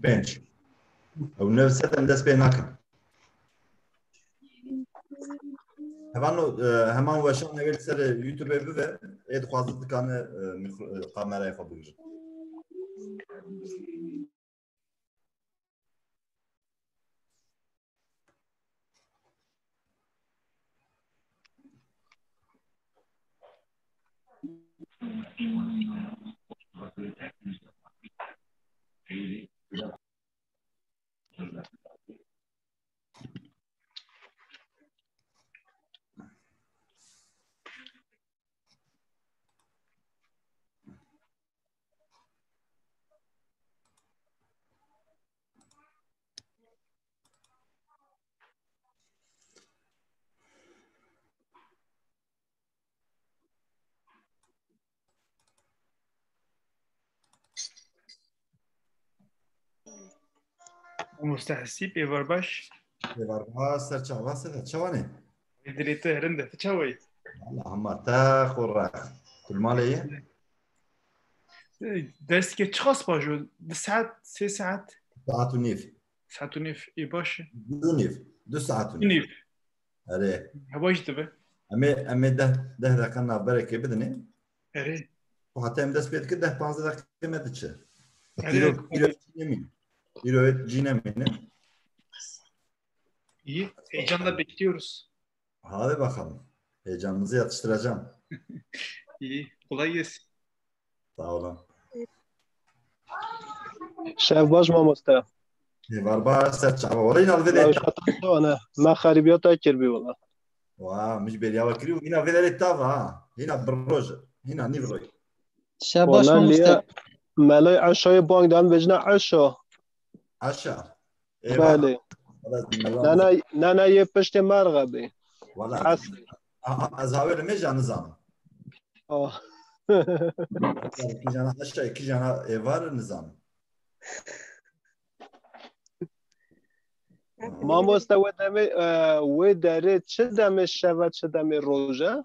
5 او نفس ستم دست پێ ناکەم هەمان وەشان ئەوێت سەر یوتیوبێ ببێ ئێ دخوازت دکانە کامێرای خۆ بگرن مستحسیب ایوار باش ێوارها سەر چاوا سەدە چاوانێ درێتە هەرندە چاوی هەما تا خۆڕاق کولماڵەیە دەست که چقاس باجو 3 ساعت ساعت و نیف ساعت و نیف ای باشه 2 ساعت و نیف ئەرێ هەباش دەبێ ئەمێ 10 دقیقە ناوبەرێکێ بدنێ ئەرێ حتا ئەم دەست پێت کرد 10-15 دقیقە دچێ ئەرێ İroet cinemini. İyi. Heyecanla bekliyoruz. Hadi bakalım. Heyecanınızı yatıştıracağım. İyi. Kolay gelsin. Sağ olun. شب باش مامۆستا var ba serçava. Orayı nalvede. أنا ما خريبيات أكربي والله مش بيليا كريو هنا في ذلك تافا هنا بالروج هنا نيفروي شب باش مامۆستا مالای عشای بانک دارن بجنه عشا aşağı. بله نه یه پشت مرغبه Valla. اصل Az havale mi canı zanım? آه İki cana aşağı iki cana var nizam. مامۆستا و داره چه دم شب چه دم روزه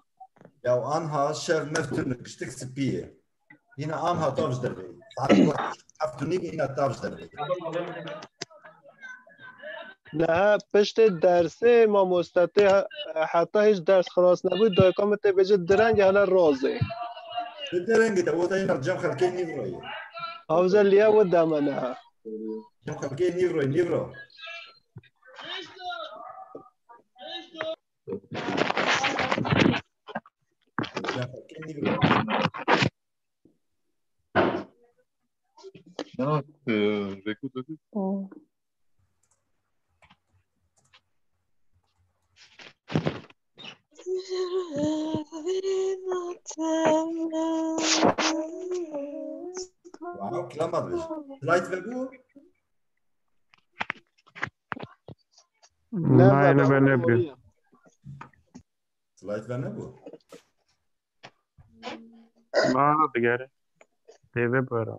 Ya anha şev meftun kıştık spiye. Yine anha tavş derbe. Haftunik yine tavş derbe. نه پشت درسه مامۆستا حتی هیچ درس خلاص نبود دایکامت بجه درنگ حالا رازه Derenge de o da yine cam halke nivroyu. حافظه لیا و دمنه Cam halke nivro. Wow, klamadı. Slide ve bu. نه ben ne yapıyorum? Slide ve ne bu? Bana da geri. TV böyle.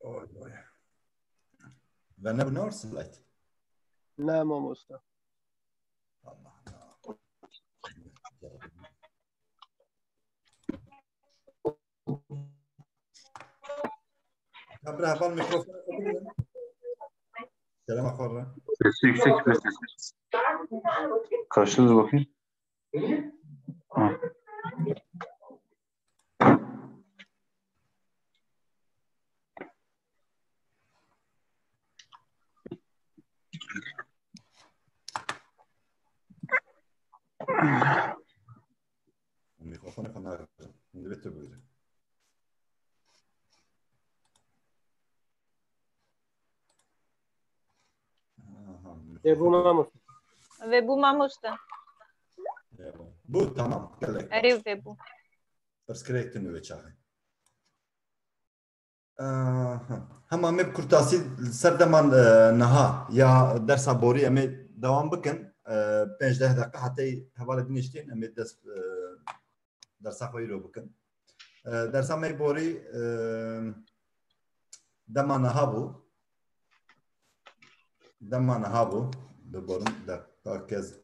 Oy. Ve ne bu ne var slide? نه مامۆستا Allah. Kabra havan mikrofonu kapatın. Selam akhorra. Sesi yüksek sesi. Kaçtınız bakayım? Ha. Mikrofonu kanar. Şimdi bitti böyle. بو مامۆستا Ve bu mamusta. Bu tamam. Arif ve bu. Perskrektin ve çağı. Hema me kurtasi serdeman naha ya dersa bori eme devam bikin 5 dakika hatta heval diniştin eme dersa koyro bikin dersa me bori dema naha bu. Deborun da herkes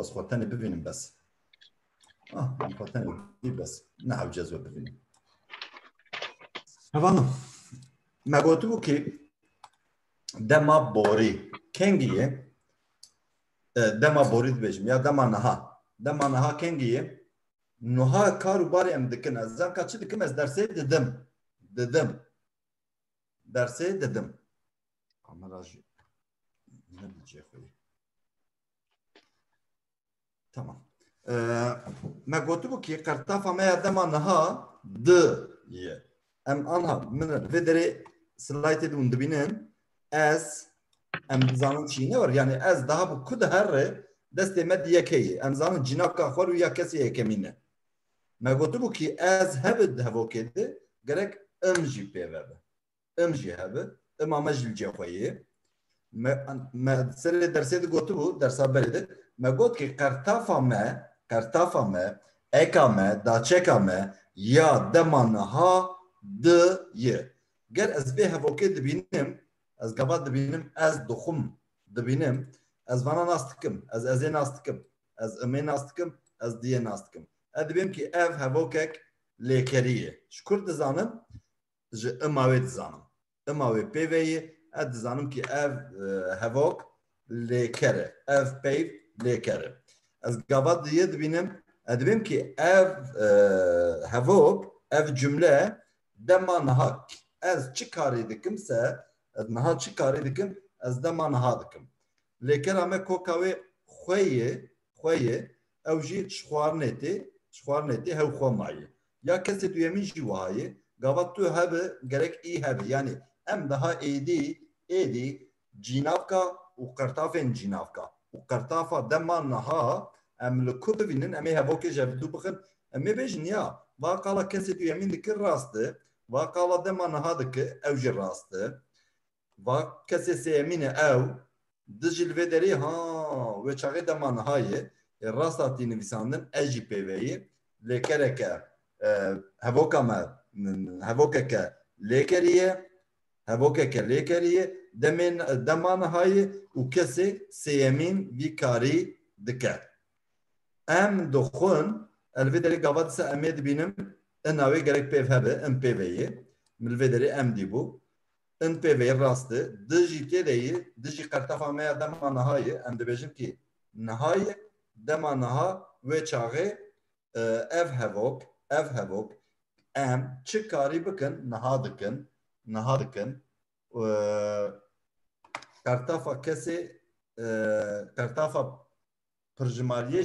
باز خواهتنی ببینیم بس خواهتنی بس نه او جزوه ببینیم هفانم مگوتو بو که دما بوری کنگیه دما بوری دبیجم یا دما نها کنگیه نوها کارو باری ام دکن از زن که چی دکم از درسه ددم درسه ددم اما راجی نبیجه خوی tamam مگوتو بو که قرطافا ما دما نها یه ام آنها من vedere slaytê hûn dibînin ez em dizanin çîne var yani ez daha bu ku dihere destê me diyekeyê em zanin cinaka xwe û ya kesê yekemîne me gotibu ki ez hebe hevokê de gerek em jî pêve be em jî hebe ema me ji cexweyê me serê dersê de gotibu dersa berê de me got ki qertafa me eka me daçeka me ya dema niha ye ger ez bê hevokê dibînim ez gava dibînim ez dixum dibînim ez vana nas dikim ez ezê nas dikim ez emê nas dikim ez diyê nas dikim ez dibînim ki ev hevokek lêkerî ye ji kur dizanim ji ema wê dizanim ema wê pêvê ye ez dizanim ki ev hevok lêker e ev peyv lêker e ez gava diyê dibînim ez dibînim ki ev hevok ev cümle dema niha ez çi karî dikimse ez niha çi karî dikim ez dema niha dikim lêkera me koka wê xwe ye ew jî ji xwarinê tê hew xwe mayê ya kesê duyemîn jî wiha ye gava tu hebe gerek î hebe yani em daha êdî cînavka û qertafên cînavka û qertafa dema niha em li ku bibînin em ê hevokê ji ev dû bixin em ê bêjin ya va qala kesê duyemîn dikir rast e va qala dema niha dike ew jî rast e va kesê sêyemîn e ew di jî li vê derê wê çaxê dema niha ye rasta tî nivîsandin ez jî pêvê ye lêkereke hevoka me hevokeke lêkerî ye hevokeke lêkerî ye dema niha ye û kesê sêyemîn vî karî dike em dixwin li vê derê gava dise em ê dibînim ina wê gerek pêv hebe em pêvê ye li vê derê em dîbû in pêvê rast e di jî têde ye di jî qertefa me ya dema niha ye em dibêjin ki niha ye dema niha wê çaxê ev hevok em çi karî bikin niha dikin qertefa kesê qertefa pirjimariyê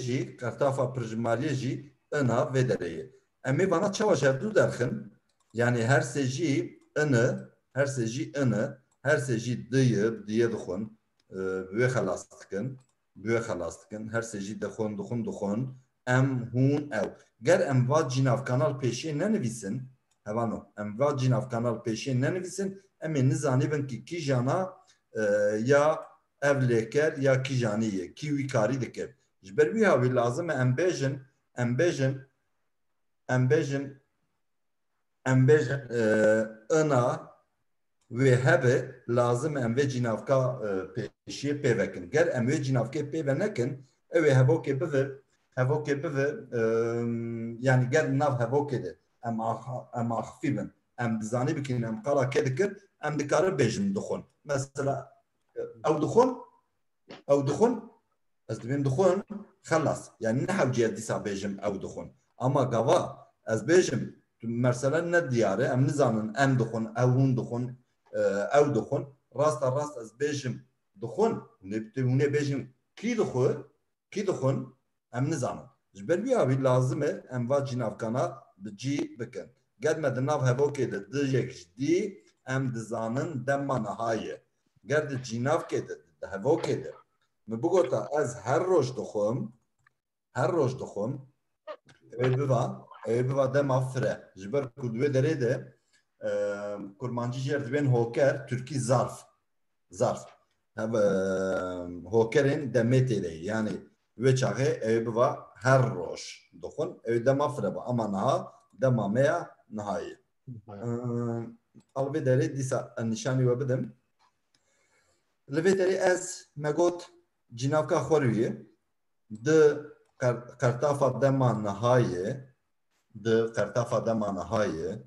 jî ina vê derê ye em ê vana çawa ji hev dû derxin yani her sê jî ini her sê jî diyê dixwin bi wê xelas dikin her sê jî dixwin em hûn ew ger em va cînavkanal pêşî nenivîsin hevano em va cînavkanal pêşî nenivîsin em ê nizanîbin ki kîjana ya ev lêker ya kîjanî ye kî wî karî dike ji ber wî havî lazim e em bêjin ina wê hebe lazim em vê cînavka pêşiyê pêvekin ger em wê cînavkê pêve nekin ew ê hevokê bive yani ger nav hevokê de em axivî bin em dizanî bikin em qala kê dikir em dikarin bêjin dixwin mesela ew dixwin ez dibînim dixwin xelas yani ne hewciye dîsa bêjim ew dixwin ama gava ez bêjim mesela ne diyare em nizanin em dixwin ew hûn dixwin ew dixwin rasta rast ez bêjim dixwin hûn ê bêjin kî dixwin em nizanin ji ber wî havî lazim e em va cînavkana bi cî bikin ger me di nav hevokê de dijek ji dî em dizanin dema niha ye ger di cînavkê de di hevokê de me bigota ez her roj dixwim ew biva dema fire ji ber ku di wê derê de kurmancî jêr dibên hoker Türkî zarf hokerên demê têde yani wê çaxê ew biva her roj dixwin ew dema fire be ama niha dema me ya niha ye li vê derê dîsa nîşanî we bidim li vê derê ez me got cînavka xwe rûyê Di kartafa dema nihayê di kartafa dema nihayê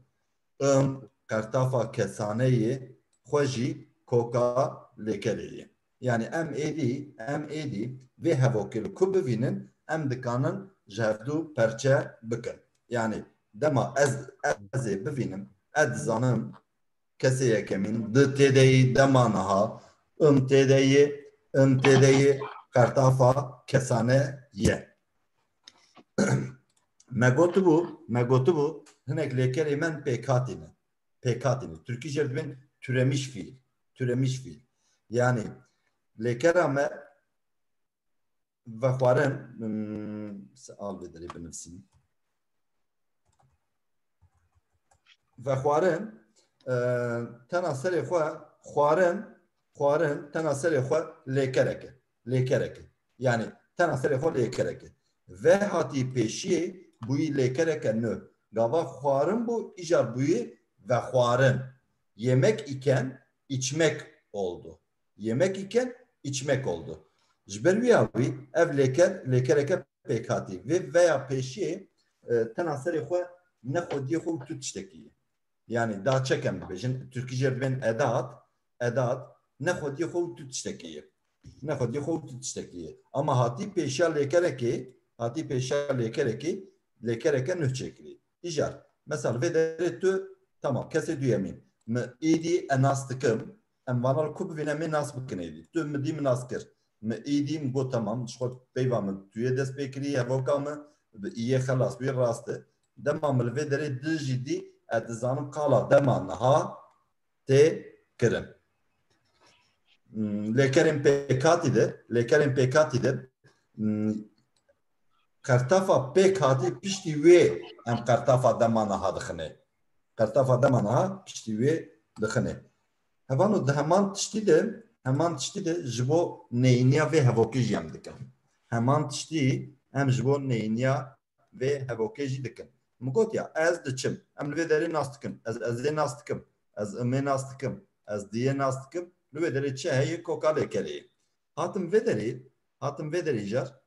kartafa kesaneyê xwe jî koka lêkerê ye. Yani em êdî vê hevokê li ku bivînin em dikanin ji hevdû perçe bikin. Yani dema ez ê bivînim, ez dizanim kesê yekemîn di têdeyî dema niha têdeyê kartafa kesane ye. Me gotibû hinek lêkerê men pêkhatîne. Türkîce dibin türemiş fiil. Yani lêkera me vexwarin al vêderê binivîsîn. Vexwarin tena serê xwe xwarin tena serê xwe lêkereke. Yani tena serê xwe lêkereke. Ve hatî pêşiyê bûyî lêkereke nû. Gava xwarin bû îjar bûyî vexwarin. Yemek iken içmek oldu. Ji ber wî wî ev lêkereke pêkhatî. Vê veya pêşiyê tena serê xwe nexwediyê xwe û tu tiştekî ye. Yani da çekem dibêjin Türkîce dibên edat nexwediyê xwe û tu tiştekî ye. Ama hatî pêşiya lêkereke nû çêkirî. İjar. Mesela vê derê tu tamam kesê duyemîn. Mi êdî nas dikim. Em vana li ku bivîne min nas bikin êdî. Tu mi dî min nas kir. Mi êdî min got tamam ji xwe peyva min tu yê dest pê kirî hevoka min bi îyê xelas wî rast e. Dema min li vê derê di jî dî ez dizanim qala dema niha tê kirin. Lêkerên pêkhatî de kartafa pêkhatî piştî wê em kartafa dema niha dixine. Piştî wê dixine. Hevano di heman tiştî de ji bo neyîniya vê hevokê jî em dikin. Heman tiştî em ji bo neyîniya vê hevokê jî dikin. Min got ya ez diçim. Em li vê derê nas dikin. Ez ê nas dikim. Ez imê nas dikim. Ez diyê nas dikim. Li vê derê çi heye koka lêkerê. Hatim vê derê jar.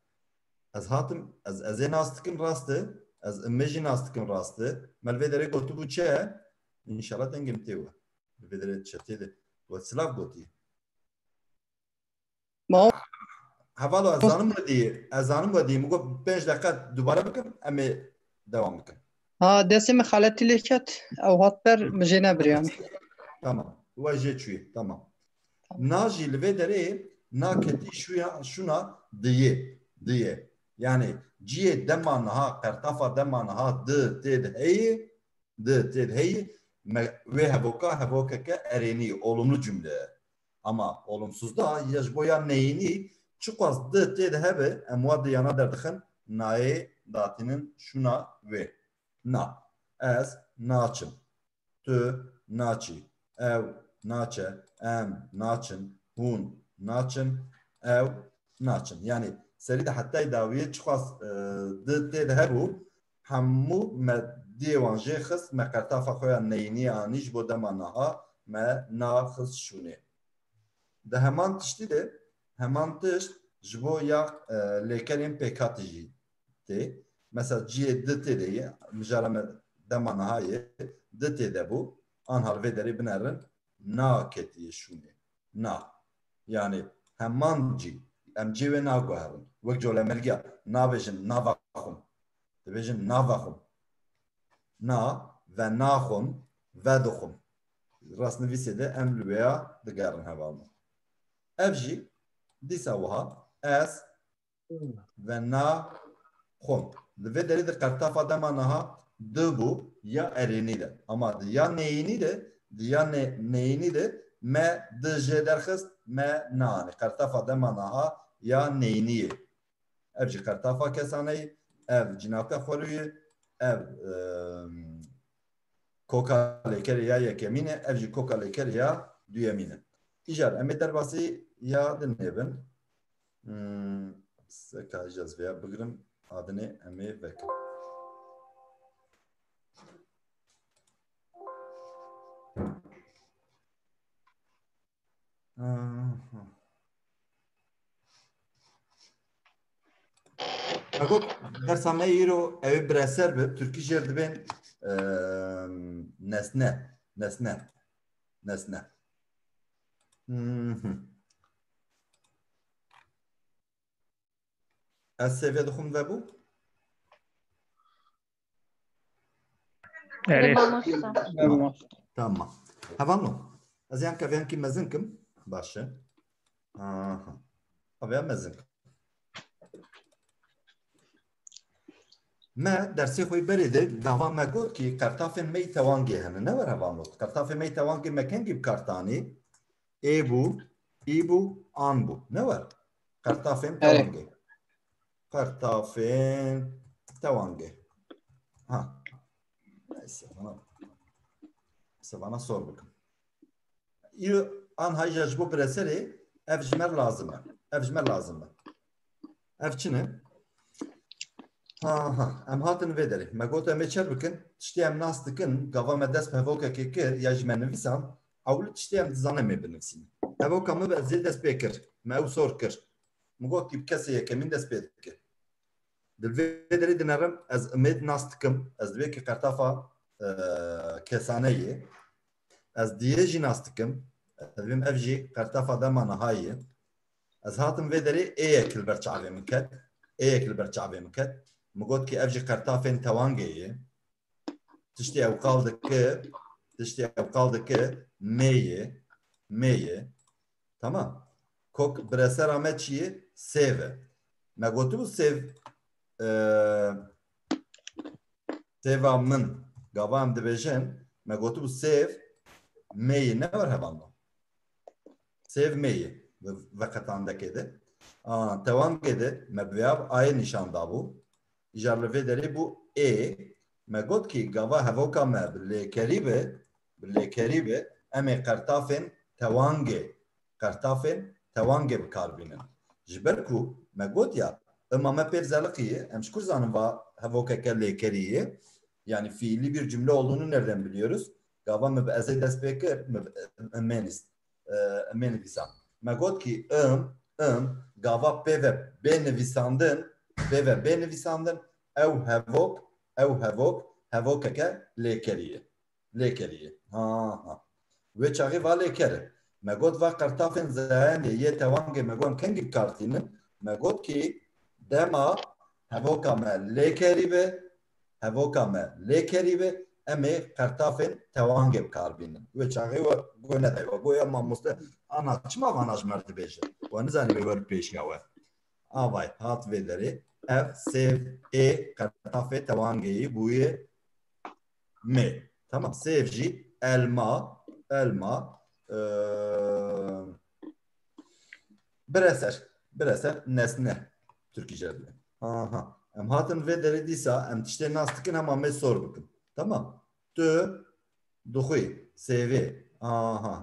Ez ê nas dikim rast e. Ez imê jî nas dikim rast e. Me li vê derê gotibû çi ye? İnşallah dengim tê we. Li vê derê çi tê de. We silav gotî. Hevalo ez zanim vedî. Min got 5 deqe dubare bikim em ê devam bikin. Ha destê me xeletî lê ket ew hat ber min jê nebiriyanî. Tamam. We jê çûyê. Tamam. Na jî li vê derê naketî şuna diye. Yani ciyê dema niha qertafa dema niha di tê de heye vê hevokeke erênî olumlu cümle. Ama olumsuz da ya ji bo ya neyînî çi qas di tê de hebe em wa diyana derdixin nayê datînin şuna vê. Na. Ez naçim. Tu naçî. Ew naçe. Em naçin. Hûn naçin. Ew naçin. Yani serî de hetayê dawiyê çi qas di tê de hebû hemû me diyê wan jê xist me qertafa xwe ya neyînî anî ji bo dema niha me naxist şûnê. Di heman tiştî de heman tişt ji bo ya lêkerên pêkhatî jî tê. Mesela ciyê di tê de ye mijara me dema nihayê di tê de bû anhar vê derê binerin naketiye şûnê. Na. Yani heman cî em cê wê naguherin. Wek colemelgiya nabêjin navaxwin. Dibêjin navaxwin. Na ve naxwin ve dixwin. Rastnivîsê de em li wê ya digerin hevalno. Ev jî dîsa wiha ez ve na xwim. Li vê derê di qertafa dema niha di bû ya erênî de. Ama di ya neyînî de me di jê derxist me naanî. Qertafa dema niha ya neyînî ye. Ev jî qertafa kesaneyê, ev cinaka xwerûyê, ev koka lêkerê ya yekemîn e, ev jî koka lêkerê ya duyemîn e. İjar em ê derbasî ya dinêbin. Seka ji ez vêya bigirim adinê em ê vekin. Ako dersa me îro ew bireser bi Türkî jêr dibên nesne. Ez CV dixwim vebû? Ere Erê. mamosta. Tamam. Hevalno. Ez yan kevenkî mezin kim? Baş e. Ev mezin kim. Me dersê xwe berê de dava me got ki qertafên me tewangê hene. Ne wer hevalno. Qertafên me tewangê me kengî bikartanî ê bû, î bû, an bû. Ne wer? Qertafên tewangê. Qertafên tewangê. Ha. Neyse bana sor bakın. İyi an hayca bu preseri evcimer lazım. Ev çine. Em hatin vederi. Me got em çer bakın. Tiştî em nas dikin. Gava me dest pevoka kekir ya ji me nivîsan. Awli tiştî em dizane me binivîsin. Pevoka me be zê dest pê kir. Me ew sor kir. Me got ki kesê yeke min dest pê dikir. Dilvederi dinerim ez imêd nas dikim. Ez divê ki qertafa kesaneyê. Ez diyê jî nas dikim. Ez dibêm ev jî qertafa dema nihayê. Ez hatim vê derê êyek li ber çavê min ket. Mi got ki ev jî qertafên tewangê ye. Tiştî ew qal dike meyê. Tamam. Kok biresera me çi ye? Sêv e. Me gotibû sêva min gava em dibêjin me gotibû sêv meyê ne wer hevando. Sêv meyê veqetandekê de. Tewangê de me biyav ayê nîşan dabû. Îjar li vê derê bû ê. Me got ki gava hevoka me bi lêkerî be em ê qertafên tewangê bikarbînin. Ji ber ku me got ya ima me pêr zeliqiye em ji kur zanin va hevokeke lêkerî ye. Yani fiili bir cümle olduğunu nereden biliyoruz? Gava me bi ezê dest pê kir emê nivîsan. Me got ki gava pê ve bê nivîsandin ew hevokeke lêkerî ye. Wê çaxê va lêker. Me got va qertafên zeyanê yê tewangê me got kengî bikartînin. Me got ki dema hevoka me lêkerî be em ê qertafên tewangê bikarbînin. Wê çaxê we goy nedaye. Goya mamoste ana çima vana ji mer dibêje. We nizanî wê wer pêşiya we. Avay hat vê derê ev sêv ê qertafê tewangê bûye me. Tamam. Sêv jî elma bireser nesne Türkîce bile. Em hatin vê derê dîsa em tiştê nas dikin hema me sor bikin. Tamam. Tu dixwî sêvê.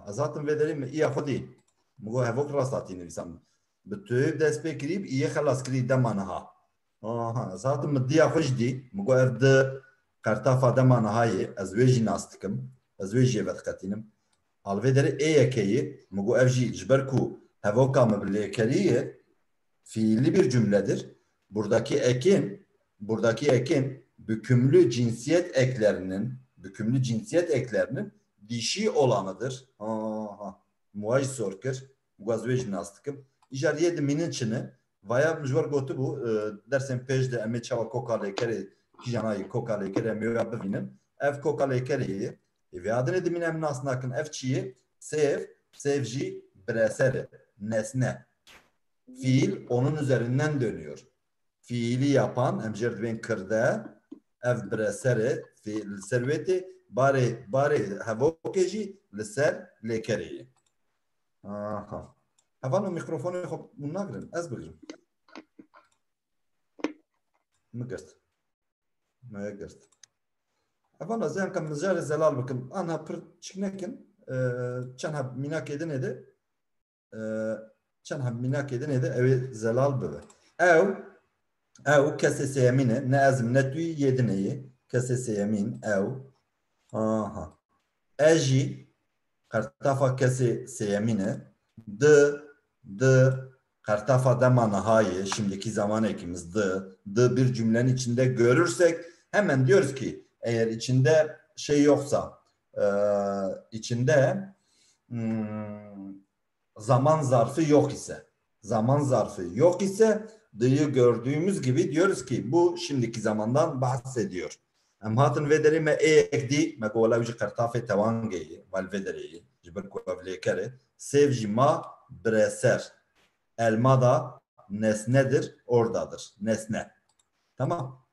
Ez hatim vê derê me îya xwedî. Mi got hevok rast hatî nivîsan. Bi tuyê dest pê kirî îyê xelas kirî dema niha. Ez hatim mi diya xwe jî dî. Mi got ev di qertafa dema nihayê ez wê jî nas dikim. Ez wê jî vedixetînim. Al vê derê êyekeyî mi got ev jî ji ber ku hevoka me bi lêkerî ye fiili bir cümledir. Buradaki ekin bükümlü cinsiyet eklerinin dişi olanıdır. Muaj sorkir. Gazvej nastikim. İjar yedi minin çini. Vaya mjvar gotu bu. Dersen pejde eme çava koka lekere kijanayı koka lekere meya bevinin. Ev koka lekere ve adını edimin em nasnakın ev çiği sevci breseri nesne. Fiil onun üzerinden dönüyor. Fiili yapan emjerdven kırda ev breseri fiil serveti bari havokeji liser lekereyi. Havan mikrofonu bunlar az bilirim. Mıgırt. Havan azyan kam mizar zelal bakın. Ana pır çıknekin çanha minak edin ede çanha minak edin ede ev zelal bebe. Ev kesese yemine ne azim ne tüy yedineyi kesese yemin ev eji kartafa kesese yemine de kartafa dema nihayı şimdiki zaman ekimiz d bir cümlenin içinde görürsek hemen diyoruz ki eğer içinde şey yoksa içinde zaman zarfı yok ise d'yı gördüğümüz gibi diyoruz ki bu şimdiki zamandan bahsediyor. Em hatin vederi me ekdi me golavji kartafe tevangeyi val vederi jiber kuavlekere sevji ma breser elma da nesnedir oradadır nesne tamam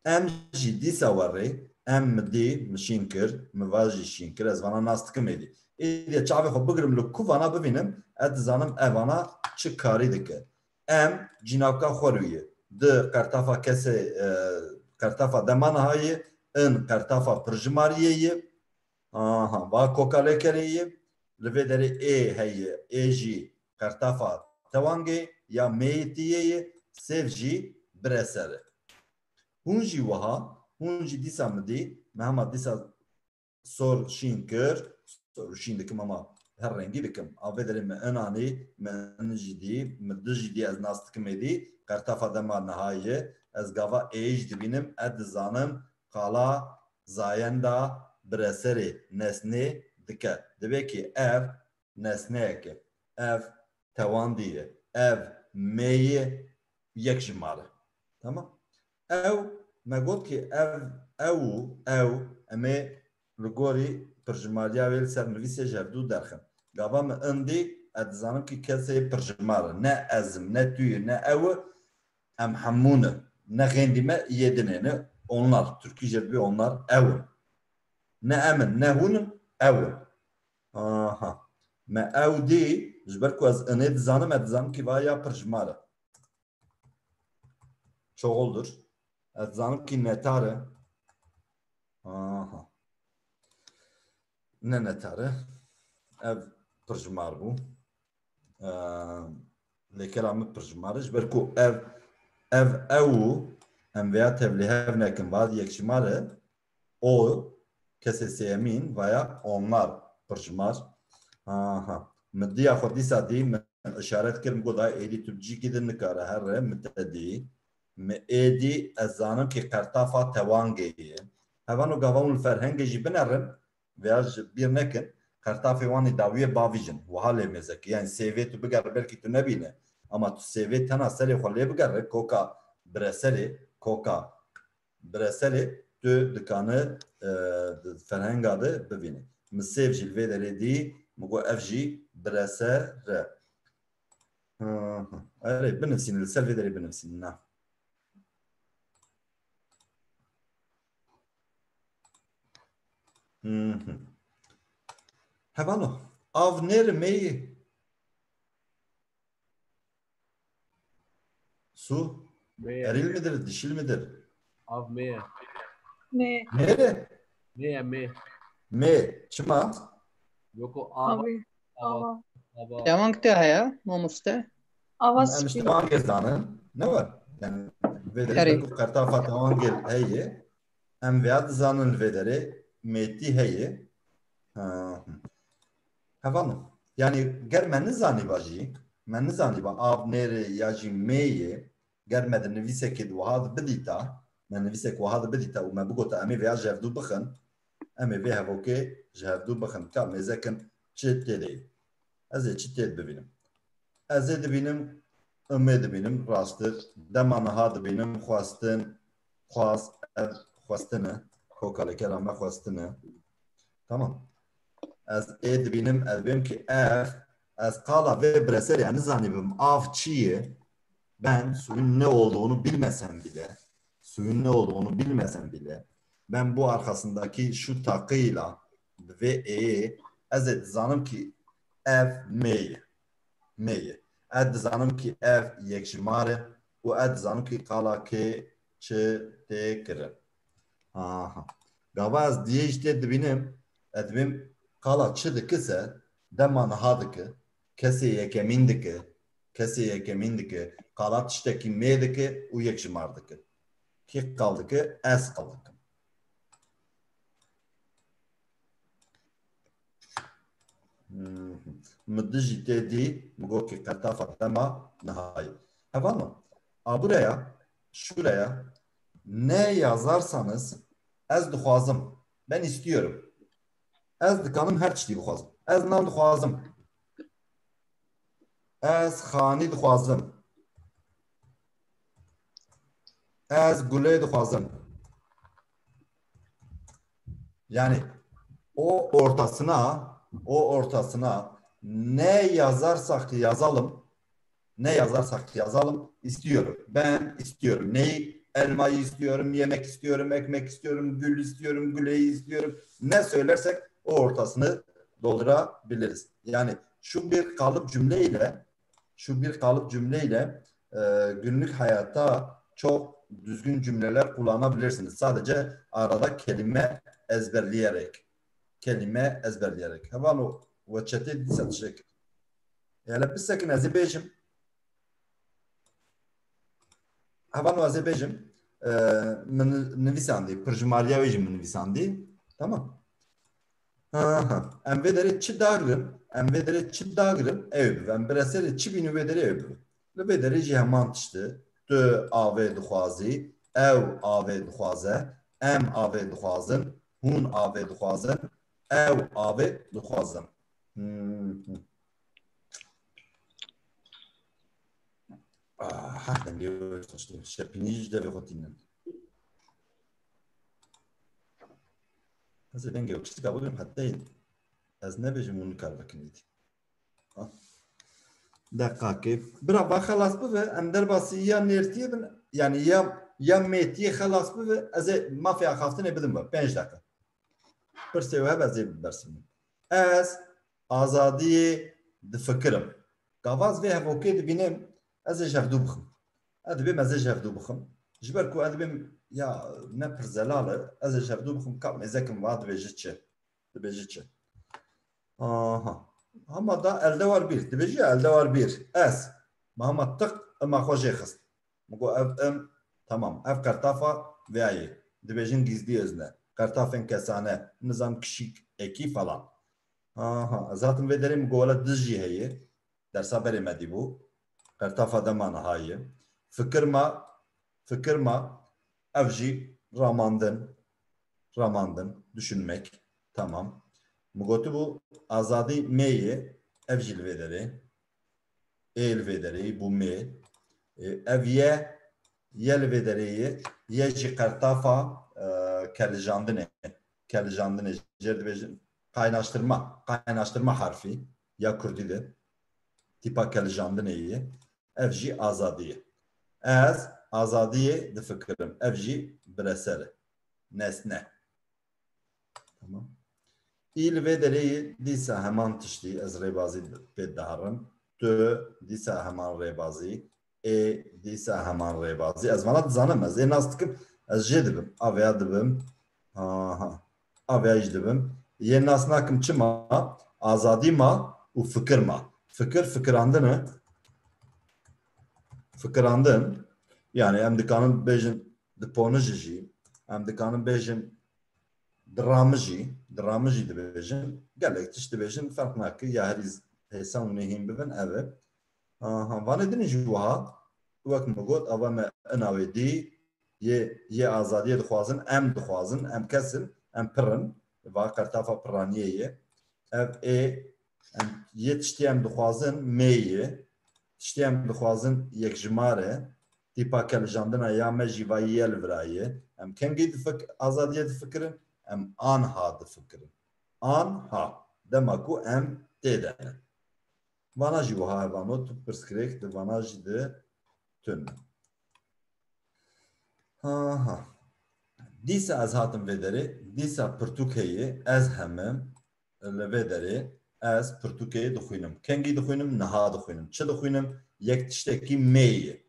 em jiddi savarı em di mişinkir mvaji şinkir ez vana nastıkım edi İdiye çavi xo bigrim li kuvana bivinim et zanım evana çi karî dike em cinavka xweruye di kartafa kese kartafa demanahayê in kartafa pirjimariyê aha va kokalêkerê li vê derê ê heye ê jî kartafa tewangê ya mêyîtiyê sêv jî bireser hûn jî wiha hûn jî dîsa midî me hema dîsa sor şîn kir sor şîn dikim ama her rengî dikim avê derê me inanî me in jî dî me di jî dî ez nas dikim êdî kartafa dema nihayê ez gava ê jî dibînim ez dizanim qala zayenda bireserê nesnê dike dibe ki ev nesneyeke ev tewandiye ev mêyê yek ji male tamam ew me got ki ev em ê li gorî pirjimariya wê li ser nivîsê ji hevdû derxin gava me indî ez dizanim ki kesê pirjimar ne ezim ne tu yê ne ew em hemû ne ne xêndî me yêdinê ne onlar Türkî jê bî onlar ew ne emin ne hûnin ew aha me ew dî ji ber ku ez inê dizanim ez dizanim ki vaya pirjimar e çoğuldur ez dizanim ki netar e aha ne netar e ev pirjimar bû lêkela min pirjimar e ji ber ku ew em veya tevlî hev nekin bazı yekşimar e o kesê sêyemîn veya onlar pirjimar aha min diya xwe dîsa dî min işaret kirim got ay êdî tu cîkî din nikare here min te dî me êdî ez zanim ki kartafa tewangê ye hevan û gava hûn li ferhengê jî binerin veya ji bîr nekin kartafê wan ê dawiyê bavî jin wiha lê mêzekî yani CV tu bigere belkî tu nebîne ama tu CV tena serê xwe lê bigere koka bireserê tu dikanı ferhenga de bibîne min sêv jî li vê derê dî min got ev jî bireser e erê binivîsîne li ser vê derê binivîsîne na hevano av nêr mêyê su eril midir dişil midir Av me. Ne? nere Me. me çima Yoko ava. Abi. Ava. Ava. Ava. Devam ki haya mamuste. Ava em spî. işte van gezanın ne var yani vê derê Herî. ku kartafa tewangê heye em veya dizanın li vê derê mêtî heye hevano yani ger me nizanîba jî me nizanîba av nêrê ya jî mêyê ger me di nivîsekê di wiha di bidîta me nivîsek wiha di bidîta û me bigota em ê veya ji hevdû bixin em ê vê hevokê ji hevdû bixin ka mêzekin çi têdê ye ez ê çi tê bibînim ez ê dibînim em ê dibînim rastir dema niha dibînim xwastin e kokalekera me xwastin e tamam ez ê dibînim ez bêm ki ev ez qala vê bireserê yani nizanîbim av çi ye ben suyun ne olduğunu bilmesem bile ben bu arkasındaki şu takıyla ve ez ê dizanim ki ev mêye ez dizanim ki ev yekjimar e û ez dizanim ki qala kê çi tê kirin gava ez diyê jî tê dibînim ez dibêm qala çi dikise dema niha dike kesê yekemîn dike qala tiştekî mê dike û yekjimar dike kê qal dike ez qal dikim mıdıjı dedi bu ki kartafa dema nihayı. Hemen buraya şuraya ne yazarsanız ez dixwazim. Ben istiyorum. Ez dikanım her tiştî bixwazim. Ez nan dixwazim. Ez xanî dixwazim. Ez gulê dixwazim. Yani o ortasına ne yazarsak yazalım istiyorum. Ben istiyorum. Neyi? Elmayı istiyorum, yemek istiyorum, ekmek istiyorum, gül istiyorum, güleyi istiyorum. Ne söylersek o ortasını doldurabiliriz. Yani şu bir kalıp cümleyle günlük hayatta çok düzgün cümleler kullanabilirsiniz. Sadece arada kelime ezberleyerek. Havano ve çete disatacak. Yani bir sakin azibejim. Havano azibejim. Nivîsandî. Pirjimariya wê jî min nivîsandî. Tamam. Em vê derê çi dagirin? Ew bibe. Em bi reserê çi bînin wê derê ew bibe. Li vê derê jî heman tiştî. Tu avê dixwazî. Ew avê dixwaze. Em avê dixwazin. Hûn avê dixwazin. Ew avê dixwazin. Dengê xweştî. Şepînî ji devê xwe tînin. Ez ê dengê xweştî bigrim heteyê. Ez nebêjim hûn nikar bikin îdî. Deqaqê. Bira ba xelas bibe. Em derbasî ya nêrtiyê bin. Yani ya mêtiyê xelas bibe. Ez ê mafya xaftinê bidim be. 5 dakika. Pirsê we hebe ez ê bibersinim. Ez azadiyê difikirim. Gavaz vê hevokê dibînim. Ez ê jevdû bixim. Ez dibêm ez ê jevdû bixim. Ji ber ku ez dibêm ya ne pir zelal e. Ez ê jevdû bixim kap mêzekim va dibêje çi. Aha. Ama da elde var bir. Dibêjî elde var bir. Ez. Mahma tık ema xwe jê xist. Migo ev tamam. Ev kartafa veyayê. Dibêjin gizlî özne. Kartafên kesane. Nizam kişîk ekî falan. Aha. Zaten vê derê migo wela diz jî heye. Dersa berê me dîbû. Kartafa dema nihayê. Fikirma ev jî ramandın. Düşünmek. Tamam. Migotu bu azadî mêyê ev jî li vê derê. Ê li vê derê bû mê. Ev ye li vê derê ye jî kartafa kelijandinê. Kelijandinê jêr dibêjin kaynaştırma harfî ya Kurdî de tîpa kelijandinê ye. Ev jî azadî ye. Ez azadiyê difikirim. Ev jî bireser e. Nesne. Tamam. İl ve dereyê dîsa heman tiştî ez rêbazî pê diherim. Tu dîsa heman rêbazî. Dîsa heman rêbazî. Ez vana dizanim ez ê nas dikim ez jê dibim. Avêya dibim. Avêya jî dibim. Yê nas nakim çima? Azadî ma û fikir ma. Fikirandin e. Fikirandin. Yani em dikanin bêjin diponij jî. Em dikanin bêjin Dramı jî dibêjin. Gelek tiş dibêjin ferq nake ya herî hêsan û nêhîn bibin ev e. Vanê dinê jî wiha wek min got ava me ina wê dî yê azadiyê dixwazin em kesin em pirin va kartafa piraniyê ye. Ev yê tiştî em dixwazin mê ye. Tiştî em dixwazin yekjimar e. Tîpa kelijandina ya me jî va ye li virayê. Em kengî azadiyê difikirin. Em anha difikirin. Anha. Dema ku em têde ne. Vana jî wiha hevano tu pirskirêk di vana jî de tune. Dîsa ez hatim vê derê. Dîsa pirtûk heye. Ez hemim li vê derê. Ez pirtûkê dixwînim. Kengî dixwînim? Niha dixwînim. Çi dixwînim? Yek tiştekî mêyê.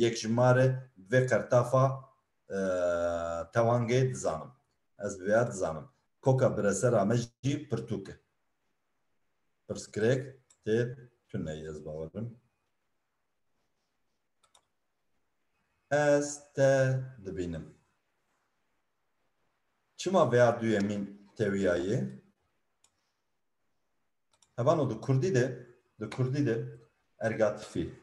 Yek ji malê vê qertafa tewangê dizanim. Ez vêya dizanim. Koka biresera me jî pirtûk e. Pirskirêk tê tuneyê ez bawerim. Ez te dibînim. Çima vêya duyemîn teviyayê? Hevan o de Kurdî de ergatifî.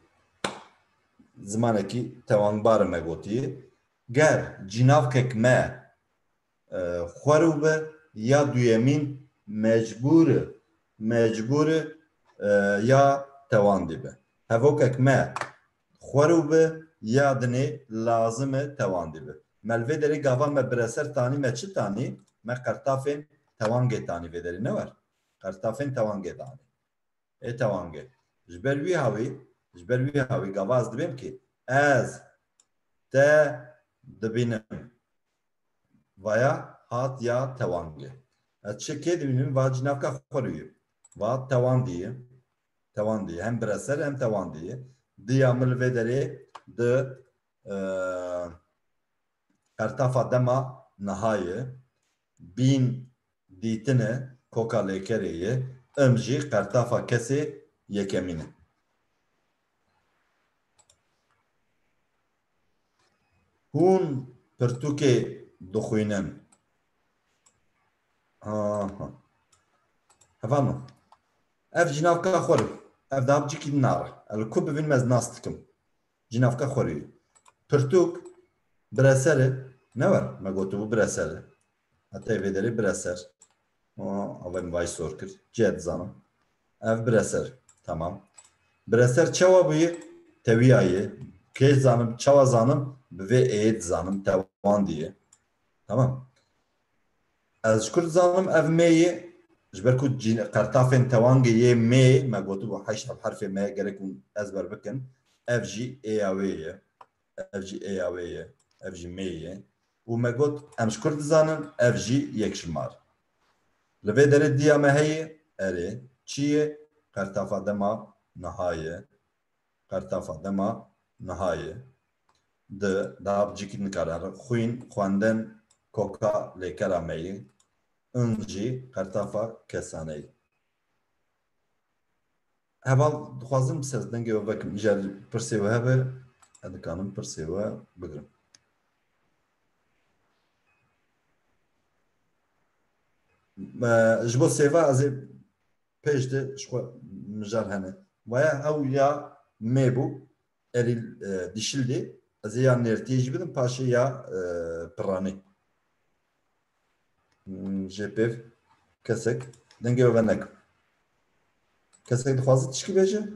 Zimanekî tewangbar me gotiye. Ger cînavkek me xwer be ya duyemîn mecbûr ya tewan dibe. Hevokek me xwer be ya dinê lazim e tewan dibe. Melvê derê gava me bireser tanî me çi tanî? Me qertafên tewangê tanî vê derê ne war? Qertafên tewangê tanî. Tewangê. Ji ber wî havî gava ez dibêm ki ez te dibînim. Vaya hat ya tewangê. Ez çi kê dibînim? Va cinavka xwerûyê. Va tewan diye. Hem bireser hem tewan diye. Diya min li vê derê di qertafa dema nihayê bîn dîtine koka lêkerê ye em jî qertafa kesê yekemîn e. Hûn pirtûkê dixwînin. Hevan o. Ev cinavka xwer. Ev daha bicikî nara. El ku bibînim ez nas dikim. Cinavka xwerî. Pirtûk bireser ne var? Me gotibû bireser. Heta vê derê bireser. Ev vay sor kir. Cê dizanim. Ev bireser. Tamam. Bireser çawa bûye? Teviyayê. Kê zanim, çawa zanim bi vê êyê dizanim tewan diye. Tamam. Ez ji kur dizanim ev mêyê ji ber ku qertafên tewangê yê mê me gotibû heşt herfê me gerek hûn ezber bikin. Ev jî êya wê ye. Ev jî mê ye. û me got em ji kur dizanin ev jî yekşimar. Li vê derê diya me heye erê çi ye? Qertafa dema nihayê. Di daha bicikî nikare xwîn xwendin koka lêkera meyê in jî qertafa kesaneyê. Heval dixwazim ser dengê we vekim îjar pirsê we hebe ez dikanim pirsê we bigirim. Ji bo sêva ez ê pêş de ji xwe mijar hene. Vaya ew ya mê bû erî dişil dê ez ê ya nêrtiyê jî bidim paşê ya piranê. Jê pêv kesek dengê we venekim. Kesek dixwaze tişkî bêje?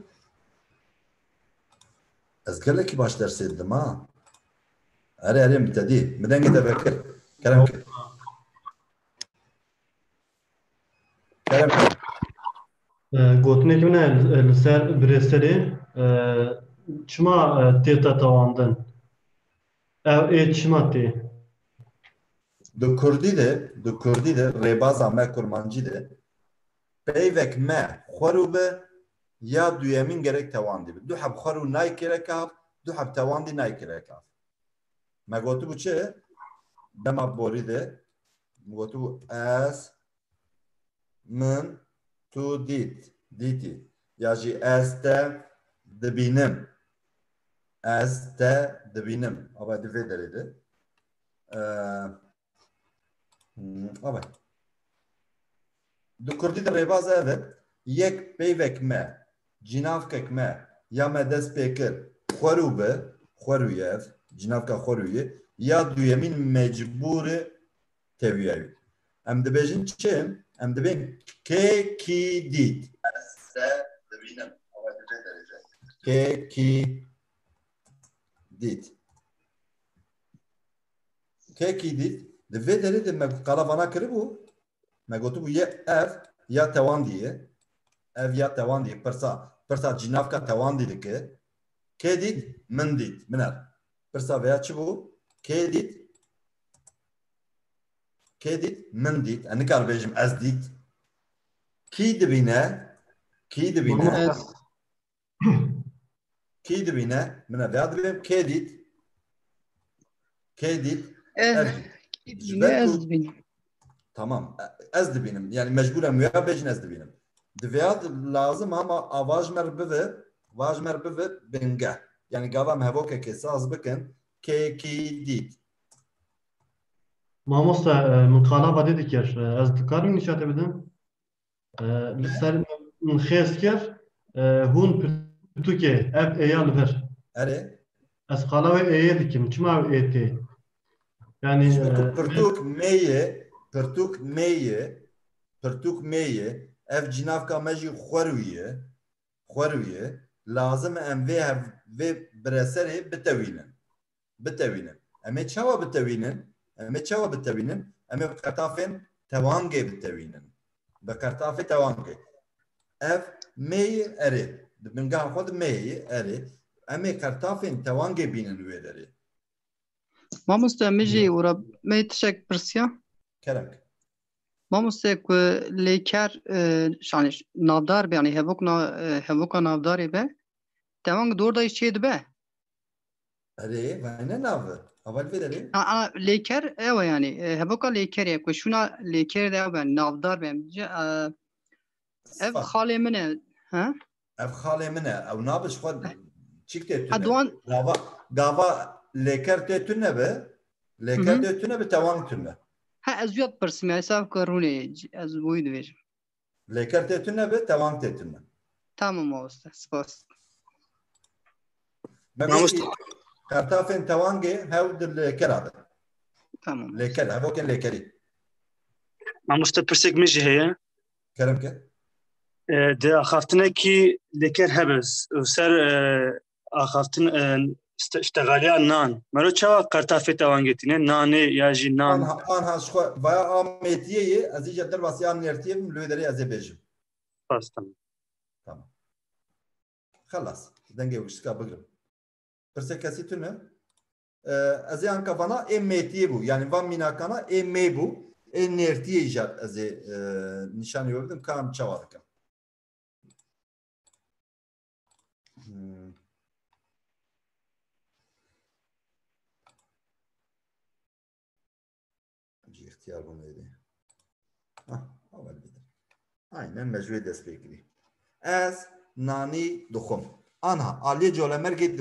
Ez gelekî baş dersê didim ha. Erê min te dî. Min dengê te vekir. Kerem kir. Gotinekî min e li ser birêserê çima tê te tewandin? Ev ê çima tê? Di Kurdî de rêbaza me kurmancî de peyvek me xwer be ya duyemîn gerek tewan dibe. Du heb xwer û nayê kirekav, du heb tewan dî nayê kirekav. Me gotibû çi? Dema borî de gotibû ez min tu dîtî ya jî ez te dibînim. Ava di vê derê de ava di Kurdî de rêbaza ev e yek peyvek me cînavkek me ya me dest pê kir xwerû ev cînavka xwerûyê ya duyemîn mecbûr teviyayî. Em dibêjin çi? Em dibên kêkî dît. Ez te dibînim. Ava di vê derê de kêkî dît. Di vê derê de me qalavana kiribû. Me gotibû ye ev ya tewan diye. Pirsa cînavka tewan dî dike. Kê dît? Min dît. Min er. Pirsa veya çi bû? Kê dît? Min dît. En nikar bêjim ez dît. Kî dibîne? Kî dibîne? Min er. Veya dibêm kê dît? Ez dibînim. Tamam. Ez dibînim. Yani mecburen veya bêjin ez dibînim. Divêya lazim ama avaj mer bive bingeh. Yani gava em hevokekê saz bikin kêkî dît. Mamosta min qalaba dê dikir. Ez dikarim nîşate bidim? Li ser xêskir hûn pirtûkê ev êya li vir. Erê. Ez qala wê êyê dikim. Çima ew ê tê? Yani Pirtûk mêyê ev cînavka me jî xweruye lazim em vê bireserê bitewînin. Em ê çawa bitewînin? Em ê bi qertafên tewangê bitewînin. Bi qertafê tewangê. Ev mêyê erê. Di bingeha xwe di mêyê erê. Em ê qertafên tewangê bînin wê derê. Mamoste mijî ûra me tişek pirsiya. Kerek. Mamoste ku lêker yani navdar be yani hevoka navdarê be tewang dorda çê dibe. Erê vayne navê. Aval vê derê. Lêker ew yani hevoka lêkerê ku şûna lêker de ew ben navdar be ev xalê min e. Ha? Ev xalê min e. Ew nabij xwe çîk tê tune. Adwan Gava lêker tê tune be. Lêker tê tune be tewang tune. ha ez jiyat pirsim ya hesab karûnê ez boî dibêjim. Lêker tê tune be tewang tê tune. Tamam mamoste. Spas. Mamoste. Qertafên tewangê hew di lêkera de. Tamam. Lêker hevokên lêkerî. Mamoste pirsek min jî heye. Kerem ke. Di axaftinekî lêker hebe ser axaftin iştegaliya nan. Mero çawa qertafê tewangê tîne? Nanê ya jî nan. Anha xwe vaya amêtiyeyê ez îca derbasiya nêrtiyê li wê derê ez ê bêjim. Spas tamam. Tamam. Xelas. Dengê wiştika bigirim. Pirsek kesî tune. Ez ê anka vana ê mêtiyê bû. Yani van mînakana ê mê bû. Ê nêrtiyê îcar ez ê nîşanî wê bidim ka em çawa dikim. İhtiyar bunu dedi. Aynen mecbur dest pêkirî. Ez nanî dixwim. Anha aliyê colemergê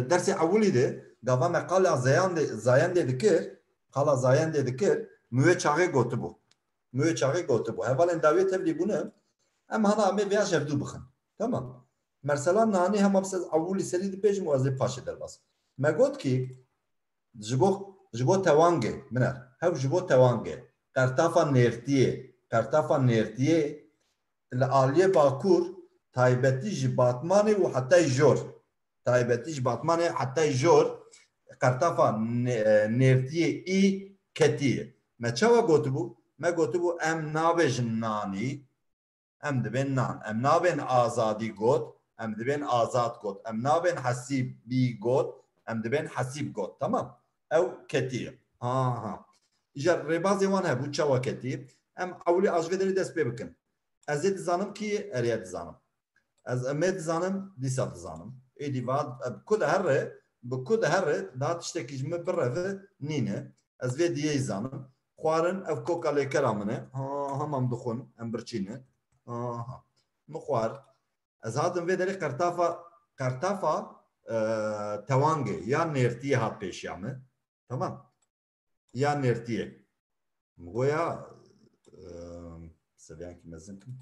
dersê ewilî de gava me qala zayendê dikir qala zayendê dikir müvê çaxê gotibû. Hevalên dawiyê tevlî bûne em hana em ê vêya jevdû bixin. Tamam. Mesela nanî hema biz ewilî serî dipêjim û ez ê paşê derbas. Me got ki ji bo tewangê min er. Hev ji bo tewangê. Qertafa nêrtiyê li aliyê bakur taybetî ji batmanê û hetay jor qertafa nêrtiyê î ketiye. Me çawa gotibû? Me gotibû em nabêjin nanî, em dibên nan. Em nabên azadî got, em dibên azad got. Em nabên hesîbî got, em dibên hesîb got. Tamam? Ew ketiye. İjar rêbazê wan hebû çawa ketiye. Em ewlî ajvê derê dest pê bikin. Ez ê dizanim kî erê dizanim. Ez em ê dizanim dîsa dizanim. Êdî va bi ku de here da tiştekî ji min bireve nîne. Ez vê diyê zanim. Xwarin ev koka lêkera min e. Hemam dixwin em birçînin. Min xwar. Ez hatim vê derê qertafa tewangê ya nêrtiyê hat pêşiya me. Tamam. Ya nêrtiyê. Goya seviyankî mezin kim?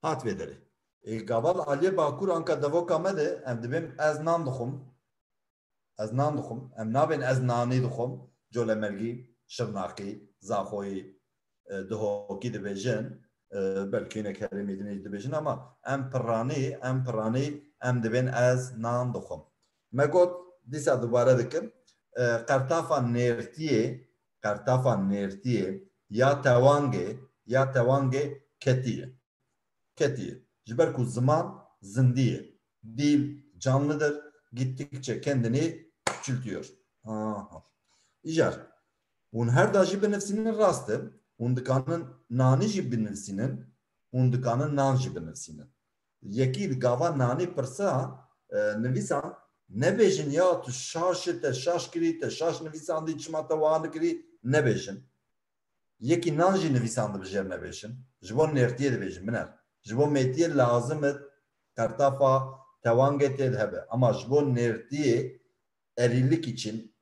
Hat vê derê. Gaval aliyê bakur anka devoka me de em dibêm ez nan dixwim. Em nabên ez nanî dixwim. Colemergî, Şirnaqî, Zaxoyî, Duhokî dibêjin. Belkî hinek herê Mêdînê dibêjin ama em piranî em dibên ez nan dixwim. Me got dîsa dubare dikim. Qertafa nêrtiyê ya tewangê ketiye. Ji ber ku ziman zindiye. Dil canlıdır. Gittikçe kendini küçültüyor. İjar. Hûn her da jî binivîsînin rast e. Hûn dikanin nanî jî binivîsînin. Hûn dikanin nan jî binivîsînin. Yekî di gava nanî pirsa nivîsan nebêjin ya tu şaşê te şaş kirî te şaş nivîsandî çima te wan kirî nebêjin. Yekî nan jî nivîsandî bi jêr nebêjin. Ji bo nêrtiyê dibêjin min er. Ji bo mêtiyê lazim e qertafa tewangê tê hebe. Ama ji bo nêrtiyê erillik için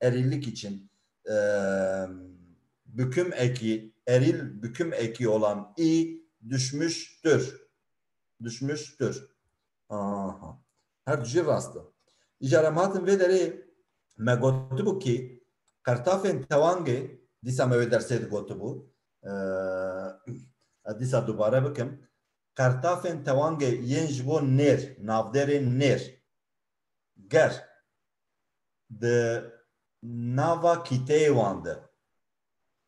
büküm eki olan i düşmüştür. Düşmüştür. Aha. Her düşü rastı. İcarematin ve deri me gotu bu ki kartafın tavange disa me derseydi gotu bu. Disa dubare bakım. Kartafın tavange yenjbo ner. Navdere ner. Ger. De nava kiteye vandı.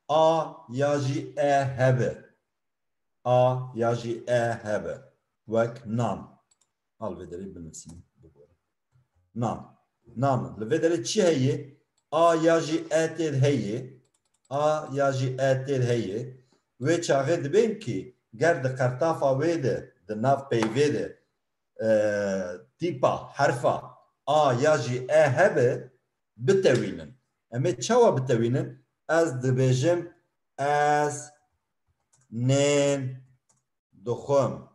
A yaji e hebe. A yaji e hebe. Vek nan. Al vederi bilmesin. Nan. Nan. Vederi çi heyi? A yaji etir heyi. A yaji etir heyi. Ve çağı dibin ki ger de kartafa vede de nav peyvede tipa harfa A yaji e hebe bitewinin. Ama çawa bitewinin az dibêjim az nen doxum.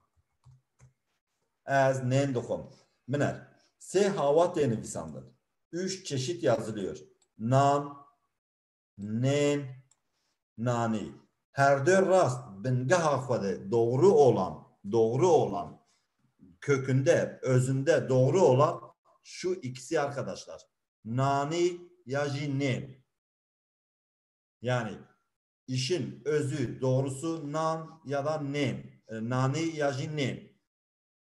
Az nen doxum. Miner. Se hava teneffüsündür. 3 çeşit yazılıyor. Nan, nen, nani. Her dört rast bingaha xwede doğru olan kökünde, özünde doğru olan şu ikisi arkadaşlar. Nani yaji nen. Yani işin özü doğrusu nan ya da nen. Nani yaji nen.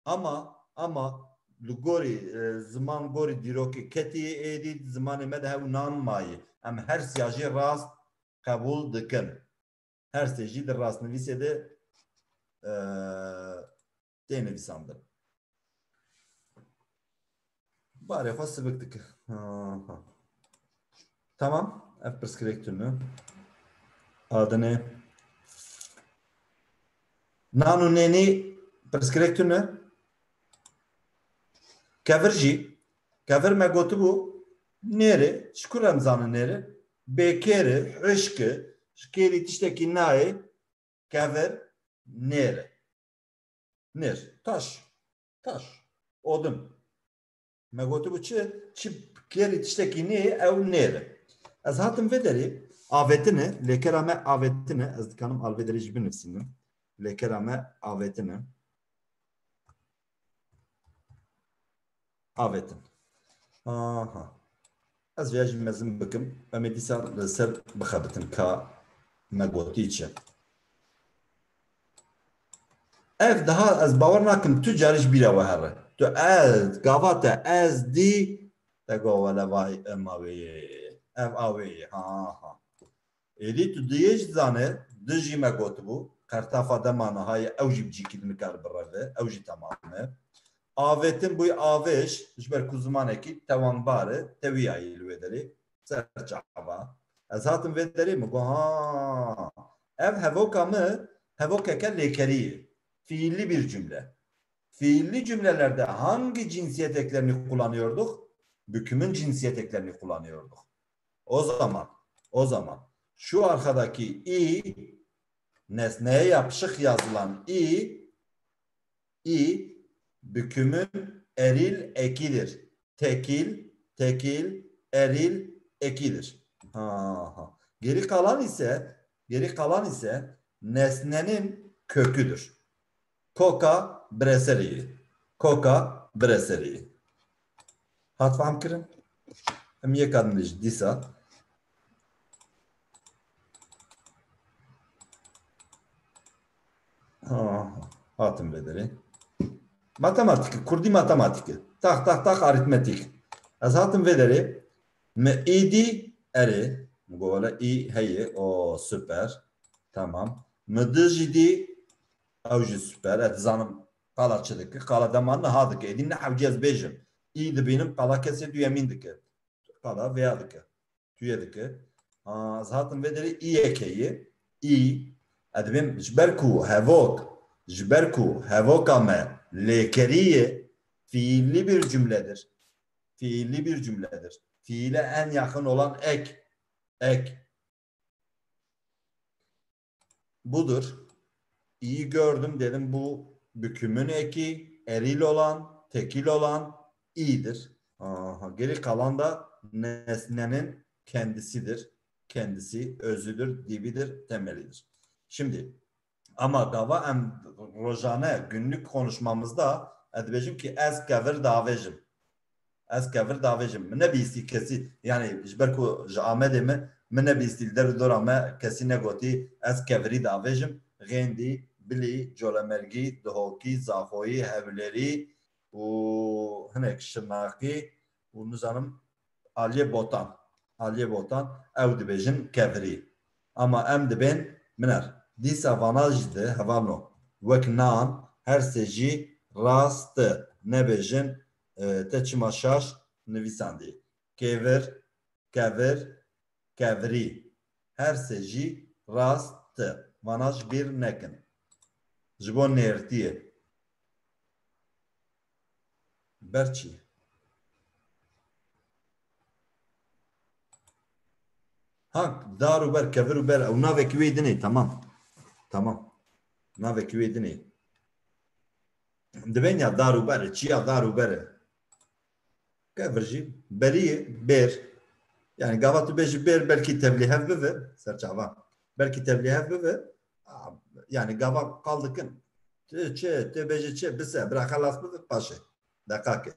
Ama Lugori zaman gori diroki keti edit zamanı medhev nan mayi. Em her siyajı rast kabul dikin. Her siyajı de rast nevisede denevisandır. Bari fası bıktık. Tamam. F preskriptünü. Adını. Nanu neni preskriptünü. Kevirci. Kevir me gotu bu. Nere? Şkuram zanı nere? Bekeri, hışkı, şkeri tişteki nae. Kevir nere? Ner. Taş. Odun. Me gotu bu çi keri tişteki ne ev nere? Az hatım vederi avetini, lekerame avetini, az dikanım alvederi jibi nefsini. Lekerame avetini. Avetin. Aha. Az viajim mezim bakım. Amedisa ser bakhabetin ka megoti içe. Ev daha az bavar nakim tu cariş bira vahare. Tu az gavata az di te govale vay emavi. Ev avi. Ha. Eli tu diyej zane diji megoti bu. Kartafa demana hay evjib cikid mikar brave. Evji tamamı. Avetin bu aveş, jber kuzumaneki tavan barı, teviya ilvederi, serçava. Azatın vederi mi? Ha. Ev hevoka mı? Hevokeke lekeri. Fiilli bir cümle. Fiilli cümlelerde hangi cinsiyet eklerini kullanıyorduk? Bükümün cinsiyet eklerini kullanıyorduk. O zaman şu arkadaki i nesneye yapışık yazılan i bükümün eril ekidir. Tekil, eril ekidir. Geri kalan ise nesnenin köküdür. Koka breseri. Hat faham kirin? Hem yekadmış disa. Hatım bedeli. Matematik, kurdi matematik. Tak aritmetik. Az hatım vederi me idi eri. Böyle i heyi o süper. Tamam. Mıdıjidi avcı süper. Et zanım kalaçıdık. Kala damanlı hadık. Edinle havcıyaz bejim. İyiydi benim kala kese düyemindik. Kala veyadık. Tüyedik. Az hatım vederi i ekeyi. I. Edibim jberku hevoka me lekeriye fiilli bir cümledir. Fiile en yakın olan ek. Budur. İyi gördüm dedim bu bükümün eki, eril olan, tekil olan iyidir. Geri kalan da nesnenin kendisidir. Kendisi özüdür, dibidir, temelidir. Şimdi Ama gava em rojane günlük konuşmamızda edibejim ki ez kevir davejim. Ez kevir davejim. Ne biyisi kesi yani jberku Ahmed'e mi ne biyisi der dorame kesi ne goti ez keviri davejim. Gendi bili colemergi dohoki zahoyi hevleri u hinek şınaki u nizanım Aliye Botan ev dibejin keviri. Ama em dibin miner. Dîsa vanaj de hevano. Wek nan her sejî rast nebejin te çima şaş nivîsandî. Kevir, kevirî. Her sejî rast vanaj bir nekin. Ji bo nêrtiyê. Berçî. Hank daru ber kevir ber ew navekî wê dinê tamam. Tamam. Navekî wê dinê. Dibên ya daru ber çiya daru ber. Kevir jî beriyê ber. Yani gava tu bêjî ber belkî tevlîhev bibe serçava. Belkî tevlîhev bibe. Yani gava kaldikin. Tu bêjî çi bise bira xelas bibe paşê. Dekakê.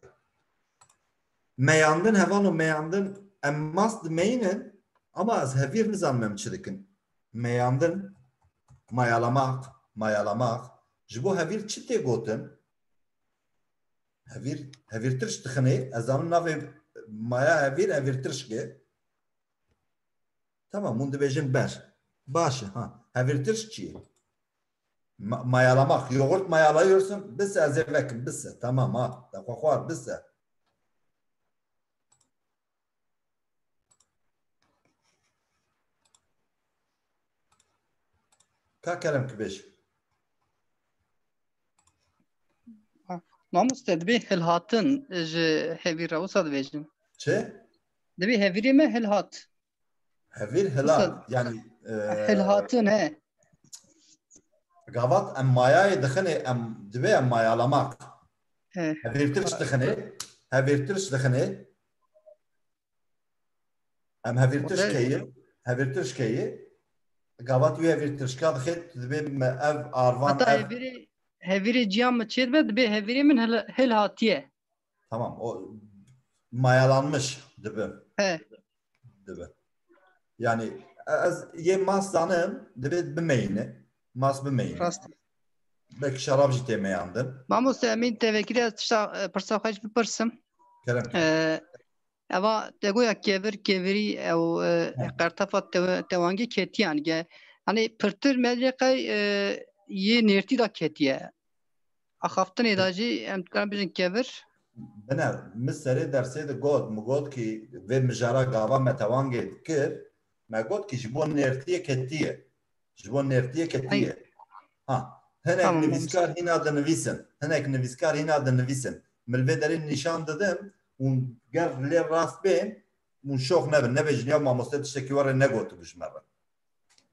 Meyandin hevan û meyandin em mas dimeynin ama ez hevîr nizanim çi dikin. Meyandin mayalamak ji bo hevîr çi tê gotin? Hevîr tirş dixinê ez zanim navê maya hevîr tirşke. Tamam hûn dibêjin ber. Baş e hevîr tirş çi ye? Mayalamak. Yoğurt mayalayıyorsun. Bise ez ê vekim bise. Tamam ha. Xwar bise. Ka kerem ki beş. Mamoste dibê hilhatin ji hevîra wisa dibêjin. Çi? Dibê hevîrê me hilhat. Hevîr hilal. Yani Hilhatin he. gavat em mayayê dixinê em divê em mayalamak. He. Hevîr tirş dixinê. Em hevîr tirşkeyê gavat wê hevîr tirşka dixê divê me ev arvan Hatta ev. hevîrê ciyan me çê dibe dibê hevîrê min hilhatiye. Tamam o mayalanmış dibe. He. Dibe. Yani ez yê mas zanim divê bimeyne. Mas bimeyne. Rast. Belki şarap jî tê meyandin. Mamoste emîn tevekîrê ez tişta pirsa xwe ji bipirsim. Kerem. Eva te goya kevirî ew qertefa tewangî ketiyan ge hani pirtir medreqey yê nêrtî da ketiye. Axaftinê da jî em dikarin bijin kevir. Biner, min serê dersê de got ki vê mijara gava me tewangê dikir, me got ki ji bo nêrtiyê ketiye. Ji bo nêrtiyê ketiye. Hinek nivîskar hîna dinivîsin. Milvê derê nîşan didim û ger lê rast bên û şox nebin. Nebêjin ya mamoste tiştekî were negotibuş me.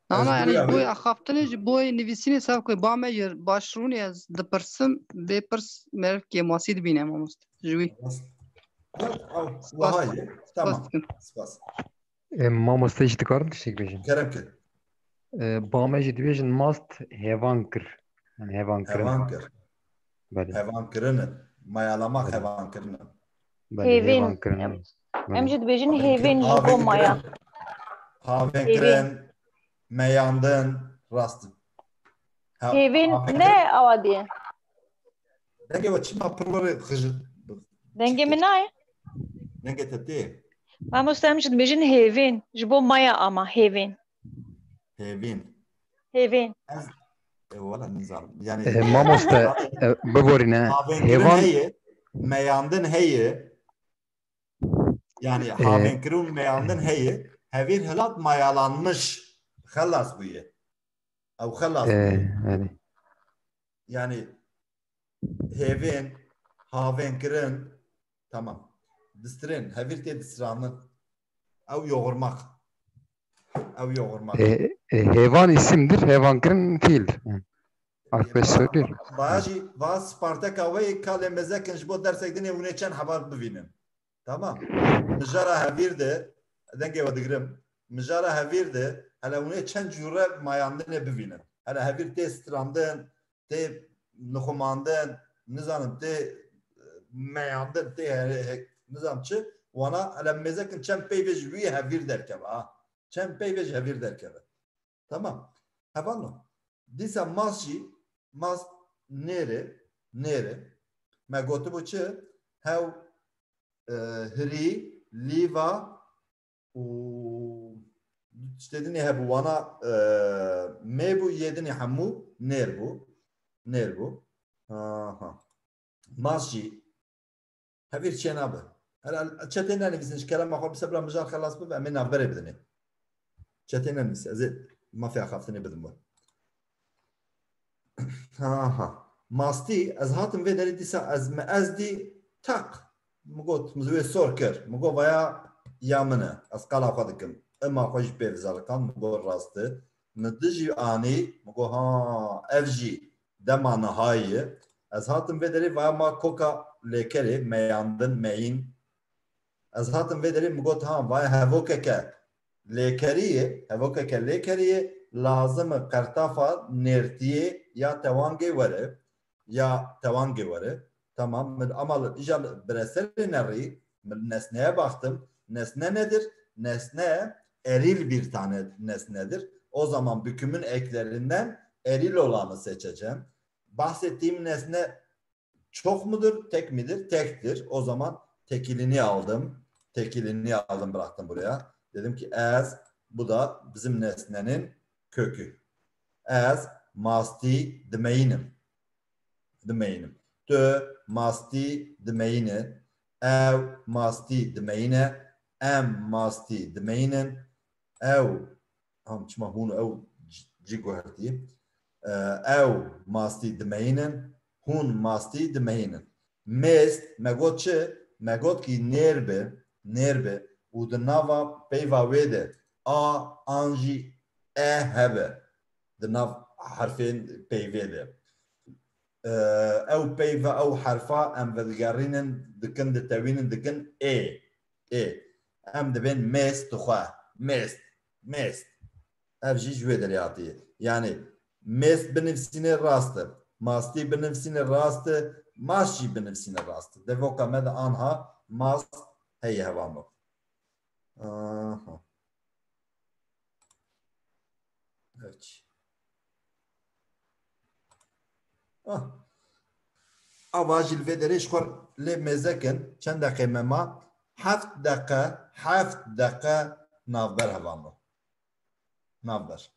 Ana yani boy axaftinê ji boy nivîsînê sav ku ba me yir başrûnê ez dipirsim bê pirs merkê masî dibîne mamoste. Ji wî. Tamam. Spas. Mamoste jî dikarin tiştek bêjin. Kerem ki. Bame jî dibêjin mast hevan kir. Yani hevan kirin. Hevan kirinin. Mayalamak hevan kirinin. Hêvên. Em jî dibêjin hêvên ji bo maya. Havên kirin, meyandin, rast. Hêvên ne awa diye? Dengê we çima pir were xijit. Dengê min nayê? Dengê te tê. Mamoste em jî dibêjin hêvên ji bo maya ama hêvên. Hêvên. Wala nizanim. Yani mamoste biborîne hevan heye, meyandin heye. Yani havên kirin meyandin heye. Hevîr hilat mayalanmış. Xelas bûye. Ew xelas bûye. Yani hêvên, havên kirin tamam. Distirin, hevîr tê distiranin. Ew yoğurmak. Hevan isimdir, hevan kirin fiildir. Arkadaş söylüyor. Bayajî vas Spartaka wê kalê mezekin ji bo dersek dinê hûnê çend hebar bivînin. Tamam. Mijara hevîr de dengê we digirim. Mijara hevîr de hele hûnê çend cûre mayandinê bivînin. Hele hevir tê strandin, tê nixumandin, nizanim tê meyandin, tê nizam çi, wana hele mêzekin çend peyvê ji wî hevîr derkeve ha. Çend peyvê ji hevîr derkeve. Tamam. Hevalno. Dîsa mas jî, mas nêrê, me gotibû çi, hew hirî, lîva û tiştedinê hebû wana mê bû yêdinê hemû nêr bû. Mas jî hevîr çê nabe. Çetê nenivîsin ji kelama xwe bi sebra mijar xelas bibe em ê navberê bidinê. Çetê nenivîse ez ê mafya xaftinê bidim we. Mastî ez hatim vê derê dîsa ez dî tak mi got mi wê sor kir mi got vaya ya min e ez qala xwe dikim ema xwe jî pê vizalikan mi got rastî mi di jî anî mi got ha ev jî dema nihayî ye ez hatim vê derê vaya ma koka lêkerê meyandin meyîn ez hatim vê derê mi got ha vaya hevokeke lêkeriyê lazim e qertafa nêrtiyê ya tewangê were tamam ama îja bireserê nerî nesneye baktım nesne nedir? Nesne eril bir tane nesnedir. O zaman bükümün eklerinden eril olanı seçeceğim. Bahsettiğim nesne çok mudur, tek midir? Tektir. O zaman tekilini aldım. Bıraktım buraya. Dedim ki as bu da bizim nesnenin kökü. As masti demeynim. Tö masti demeyine. Ev masti demeyine. Em masti demeyinin. Ev çima hunu ev cigo herti. Ev masti demeyinin. Hun masti demeyinin. Mest megot ki nerbe u de nava peyva vede a anji hebe de nav harfin peyvede ev peyva ev harfa em vedgarinin dikin de tevinin dikin em de ben mest tuha mest ev jî ji wê derê yani mest binivîsînê rast e mastî binivîsînê rast e mas jî binivîsînê rast e devoka me de anha mas heye hevalno. Evet. Ava jî vê derê ji xwe lê mêzekin çend deqê mema heft deqe navber hevalno. Navber.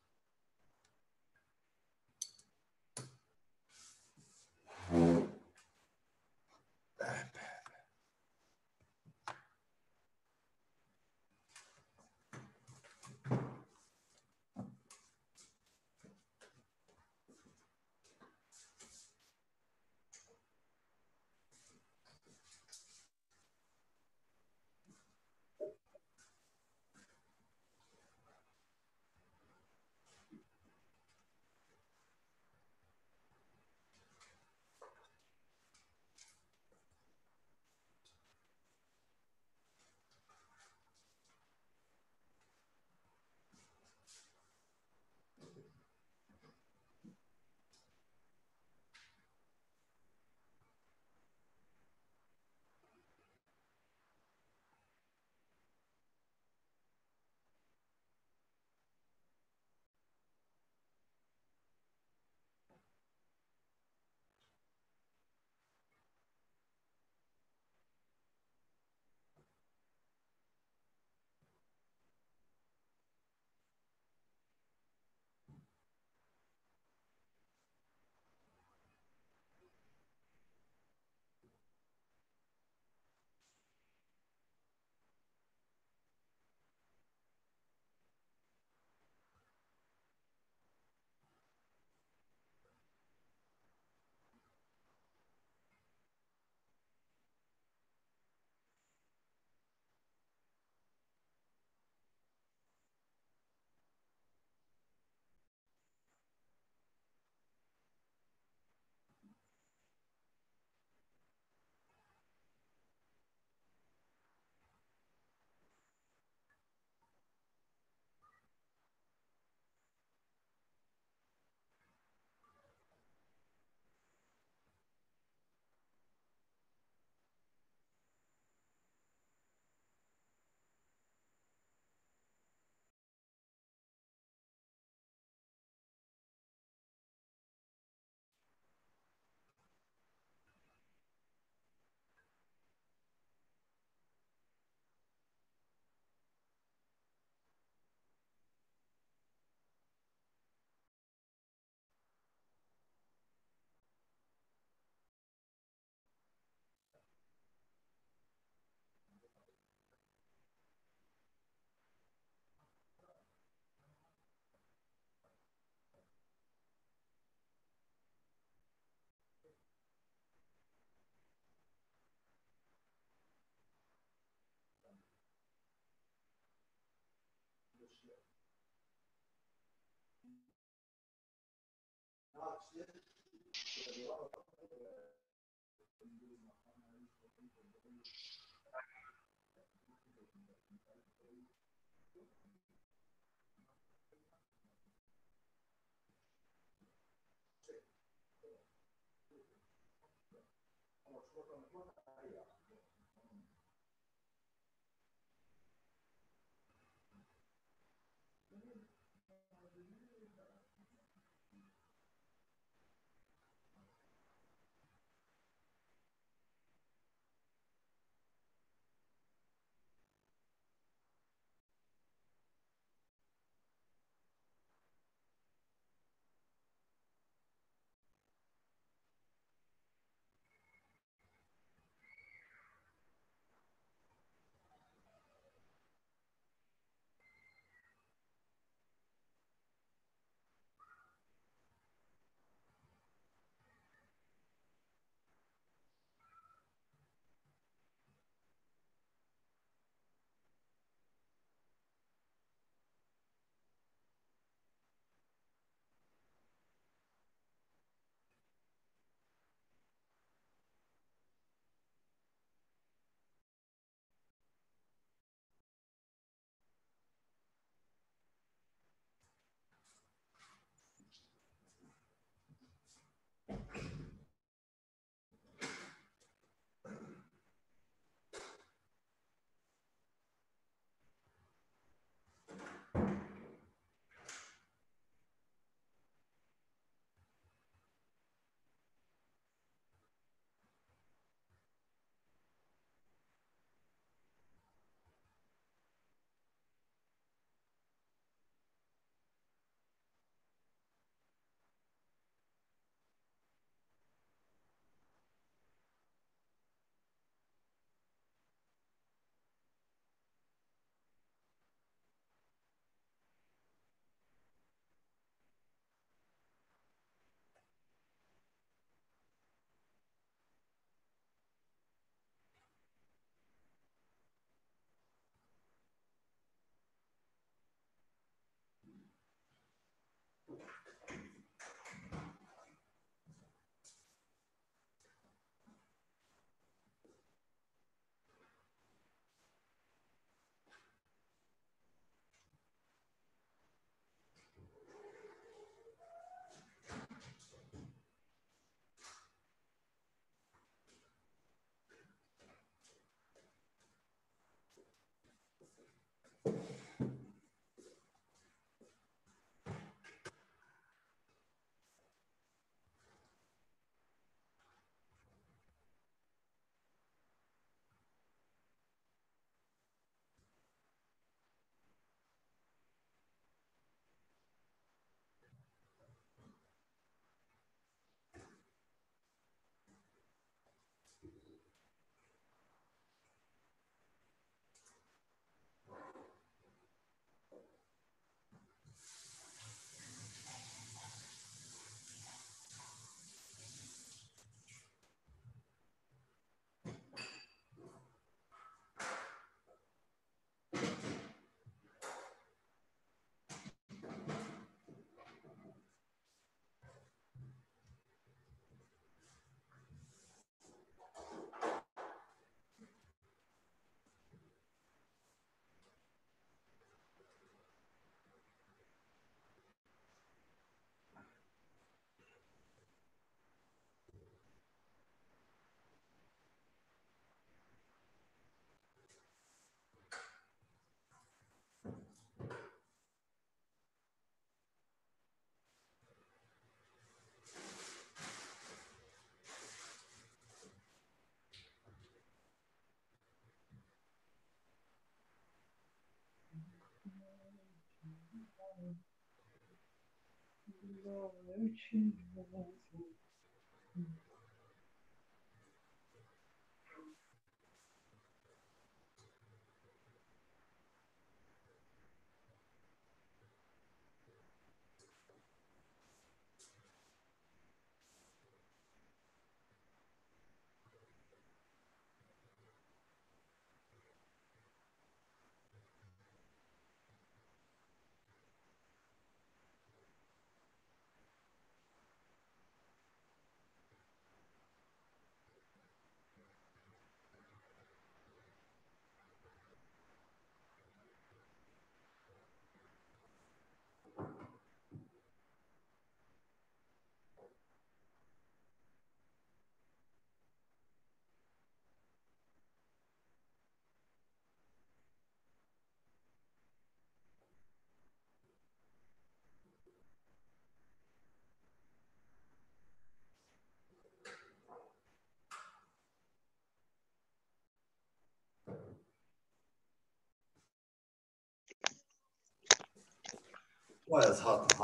Vay az hatım.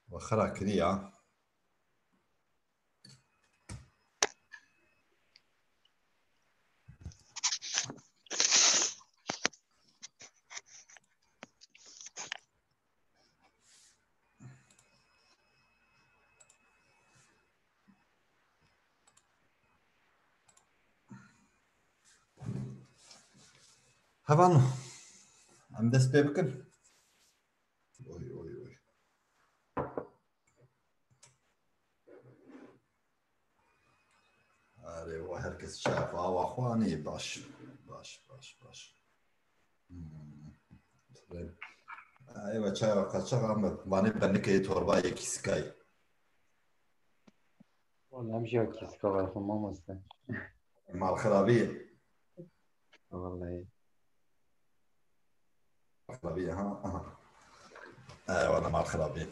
Bakara kiri ya. Havan. Am dest pê bikin. Oy. Arê wa herkes şaf ava xwanî baş. Ayva çaya kaçak ama bana benlikeye torba yekiskai. والله امشي كيس كفر في ماما است Mal kharabiye. والله Kharabiye ha. Ayva mal kharabiye.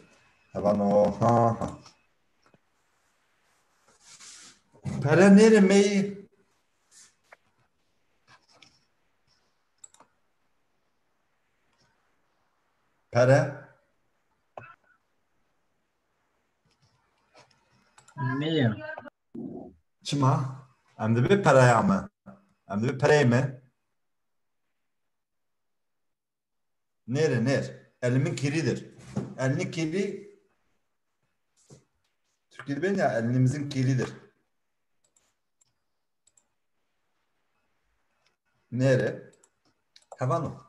Havano ha. Para nere meyi? Para? Meyim. Çima? Hem de bir paraya mı? Hem de bir parayı mı? Nere? Elimin kiridir. Elinin kiri Türkiye'de ben ya elimizin kiridir. Nere? Havano.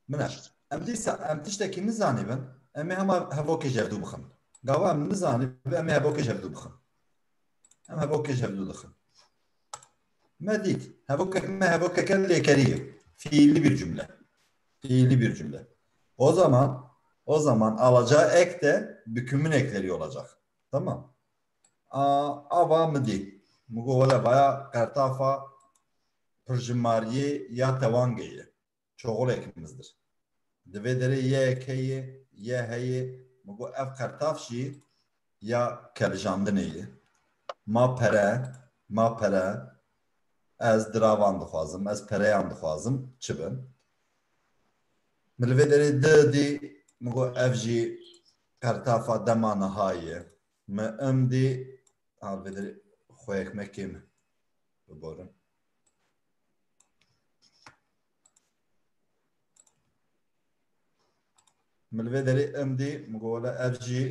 Mınar. Em tiştekî nizanî bin, em ê hema hevokê jevdû bixin. Gava em nizanî ve em ê hevokê jevdû bixin. Em hevokê jevdû dixin. Me dît, hevokeke lêkerî. Fiilli bir cümle. O zaman alacağı ek de bükümün ekleri olacak. Tamam. Ava mı dît? Mugole baya kartafa pırjimariye ya tevangeye. Çoğul ekimizdir. Divê derê ye heye mugo ev qertaf jî ya kerjandinê ye ma pere ez diravan dixwazim ez pereyan dixwazim çi bin min li vê derê dî mugo ev jî qertafa dema niha ye me em dî vê derê xwe ekmekê me biborin ملوی ام دی مگوله اف جی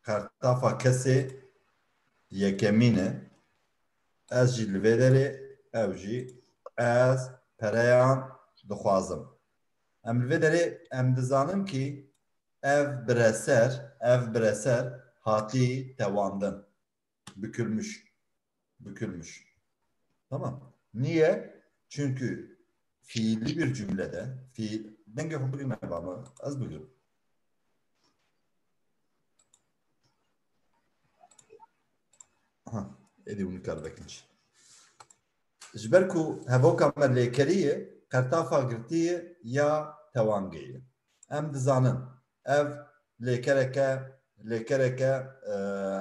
kartafa kesi yekemine ez jî li vê derê ev jî ez pereyan dixwazim. Em li vê derê em dizanin ki ev bireser hatî tewandin. Bükülmüş. Tamam. Niye? Çünkü fiilli bir cümlede ben gördüğüm ama az bugün. Edi bunu karbekinç. Jberku hevoka me lêkeriye qertafa girtiye ya tewangeye. Em dizanin ev lêkereke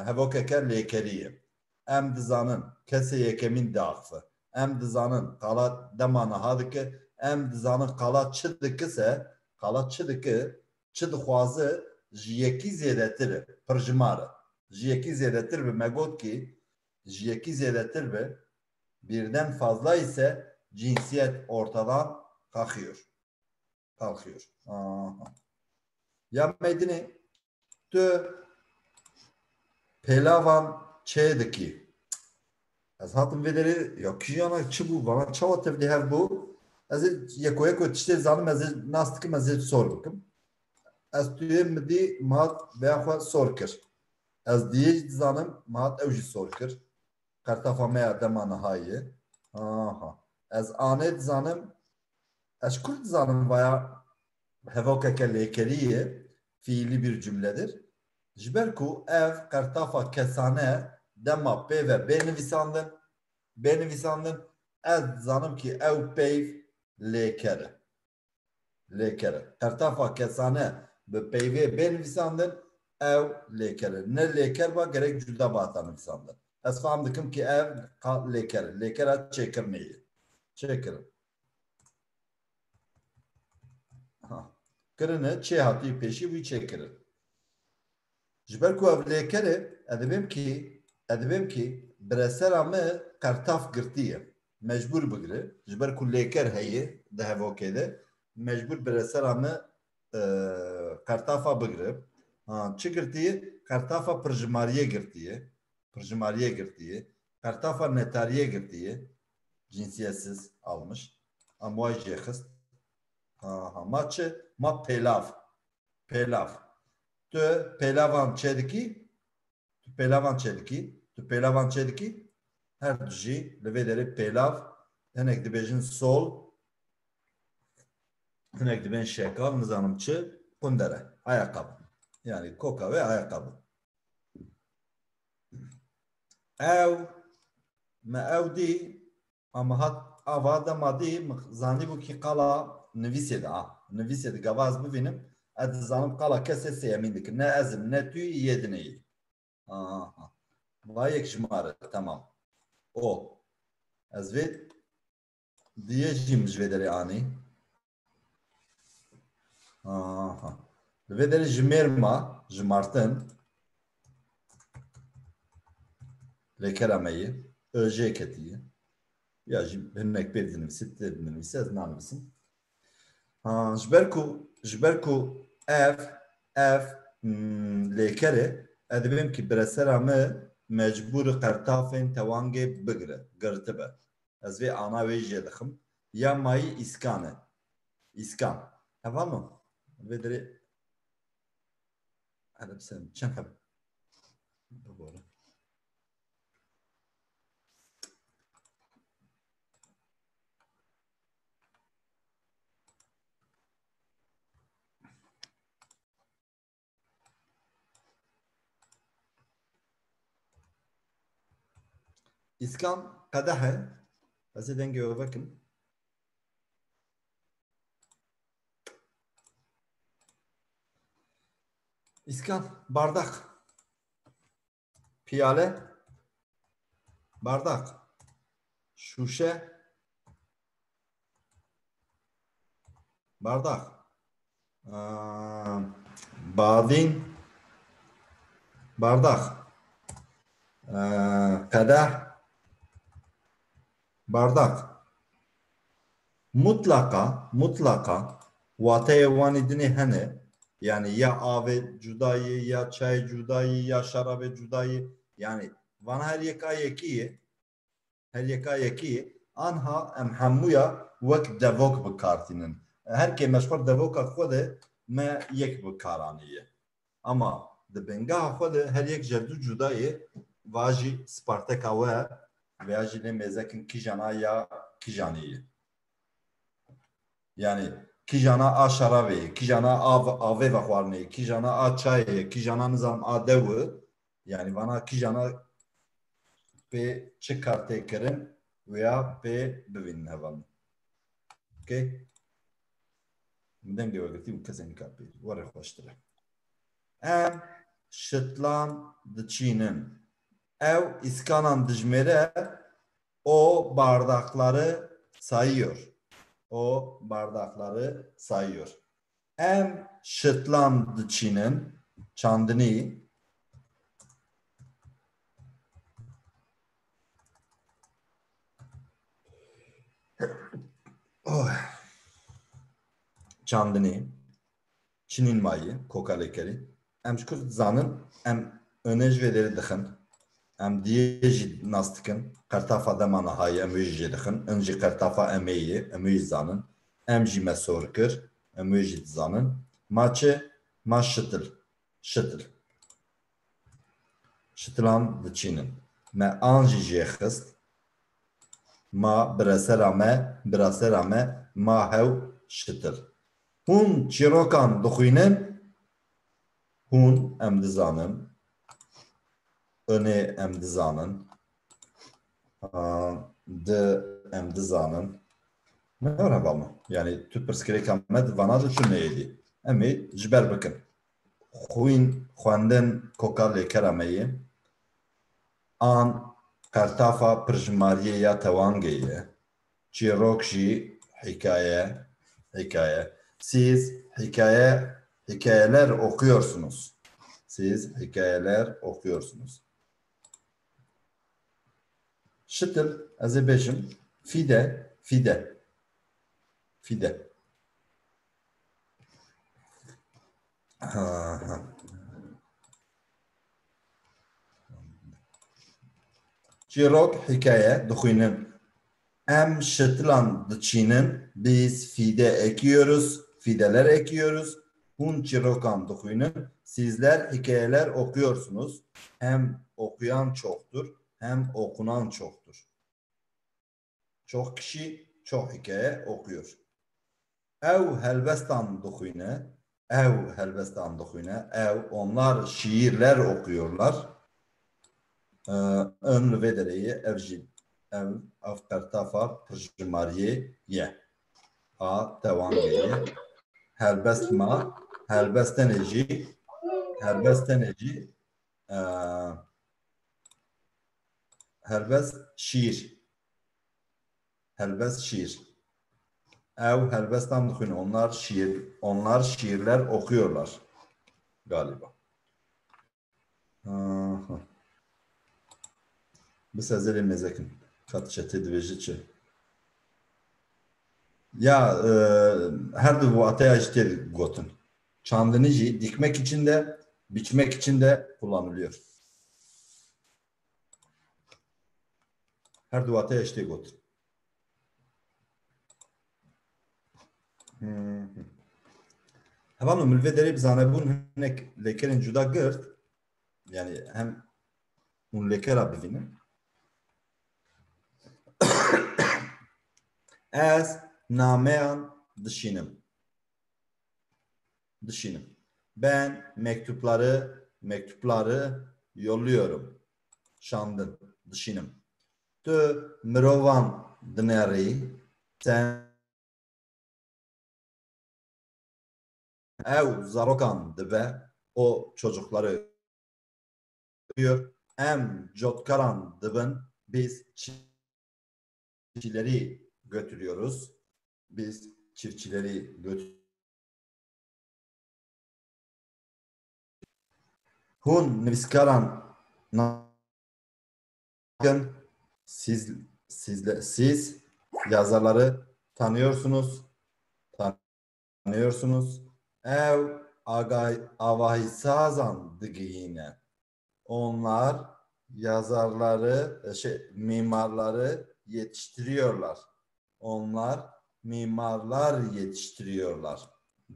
hevokeke lêkeriye. Em dizanin kesê yekemîn diaxife. Em dizanin qala dema niha dike. Em dizanin qala çi dike çi dixwaze ji yekî zêdetir pirjimar e. Ji yekî zêdetir bi me got ki ji yekî zêdetir bi birden fazla ise cinsiyet ortadan kalkıyor. Ya medine tu pelavan çedeki az hatım vederi ya kiyana çibu bana çava tevdi hev bu az yeko tişte zanım az nastıkım az sor bakım az tuye midi mat veya xwa sor kir az diye zanım mat evji sor kir kartafa me dema nihaye az anet zanım az kurt zanım veya hevokeke lêkeriye fiili bir cümledir. Jberku ev kartafa kesane dema pê ve bê nivîsandin ez zanım ki ew peyv lêkere. Kartafa kesane bi peyvê bê nivîsandin ew lêkere. Ne lêker ba gerek cuda bata nivîsandin. Ez fam dikim ki ev lêkere. Lêkera çêkirmeyê. Çêkirin. kirine çê hatî pêşî wî çêkirin. Ji ber ku ev lêkerê edibêm ki biresera me qertaf girtiye. Mecbur bigire. Ji ber ku lêker heye di hevokê de mecbur biresera me qertafa bigire. Çi girtiye? Qertafa pirjimariye girtiye. Qertafa netariye girtiye. Cinsiyetsiz almış. Ama vay jêxist. Ma çi? Ma pêlav. Tu pêlavan çêdikî? Tu pêlavan çêdikî? Her du jî li vê derê pêlav hinek dibêjin sol, hinek dibên şêkav, nizanim çi? Kundere. Ayakkabı. Yani koka ve ayakkabı. Ev dî ama hat ava dema dî zanîbû ki qala nivîsê de nivîsê de gavaz bivînim ez dizanim qala kesê sêyemîn dikin. Ne ezim ne tû yê dineyî. Vayek ji mare tamam. O. Ez vê diye jîm ji vê derê anî. Li vê derê ji mêrma, ji martin lêkera me yê êjê ketiye. Ya jî hinek pê dinivîsî, tê dinivîsî ez nanivîsim. Ji ber ku ev lêkerê ez dibêm ki biresera me mecbûr qertafên tewangê bigire, girtibe. Ez vê ana wê jê dixim. Ya mayî îskan e. İskan. Heva mı? Vê derê hadi sen çend hebe. Bibore. İskan kadehe. Ez ê dengê we vekim. İskan, bardak. Piyale. Bardak. Şuşe. Bardak. Badin. Bardak. Kadeh. Bardak. Mutlaka vateye vanidini hene. Yani ya ave cudayı, ya çay cudayı, ya şarabe cudayı. Yani van her yeka anha em hemmuya vek devok bikartinin. Her ke meşhur devoka xwede me yek bikaraniye. Ama de bengaha xwede her yek jerdu cudayı vaji Spartaka veya jine mezekin kijana ya kijaniye. Yani kijana a şarabe, kijana ave ve xwarne, kijana a çayê, kijana nizam a dewe. Yani vana kijana pê çi kartê kirin veya pê bivînin hevan. Okay? Dengê we girtî û kesê nikar pê. Were xweştir e. Em şitlan diçînin. Ev îskanan dijmêre o bardakları sayıyor. Em şitlan diçînin çandinî çandinî çinin mayî koka lêkerî em ji kur dizanin em önê ji vê derê dixin em diyê jî nas dikin qertafa dema nihayê em wê jî dixin in jî qertafa emeyê em wê jî zanin em jî me sor kir em wê jî dizanin ma çi ma şitilan diçînin me an jî jêxist ma birasera me ma hew şitir hûn çîrokan dixwînin hûn em dizanin önê em dizanin di em dizanin ne heva me yani tu pirsgirêka me di vana de çi neyêdî em ê ji ber bikin xwendin koka lêkera me yê an qertafa pirjimariyê ya tewangê ye çîrok jî hikaye Siz hikayeler okuyorsunuz. Siz hikayeler okuyorsunuz. Şıtır, Azerbaycan, fide. Çirok hikaye dokuynun. Em şıtılan dıçinin biz fide ekiyoruz. Fideler ekiyoruz. Hun çirokan dokuynun. Sizler hikayeler okuyorsunuz. Hem okuyan çoktur hem okunan çoktur. Çok kişi çok hikaye okuyor. Ev helbestan dokuyne. Ev onlar şiirler okuyorlar. Ön vedereyi evcil. Ev afkartafa pırjımariye ye. A tevangeye. Helbesteneci. Helbest şiir. Ev helbestan dokuyun. Onlar şiirler okuyorlar. Galiba. Bu sözleri mezekin. Katçete dvejiçi. Ya her de bu ataya işte gotun. Çandınıcı dikmek için de biçmek için de kullanılıyor. Her duvataya işte gotun. Hemen mülvederi bizane bun lekerin juda gırt. Yani hem un leker abivinin. Ez nameyan dışınım. Ben mektupları yolluyorum. Şandın dışınım. Tu mirovan dineri sen ev zarokan dibe o çocukları diyor. Em jotkaran dibin biz çiftçileri götürüyoruz. Hun niviskaran siz yazarları tanıyorsunuz. Ev avahisazan digine. Onlar yazarları, mimarları yetiştiriyorlar.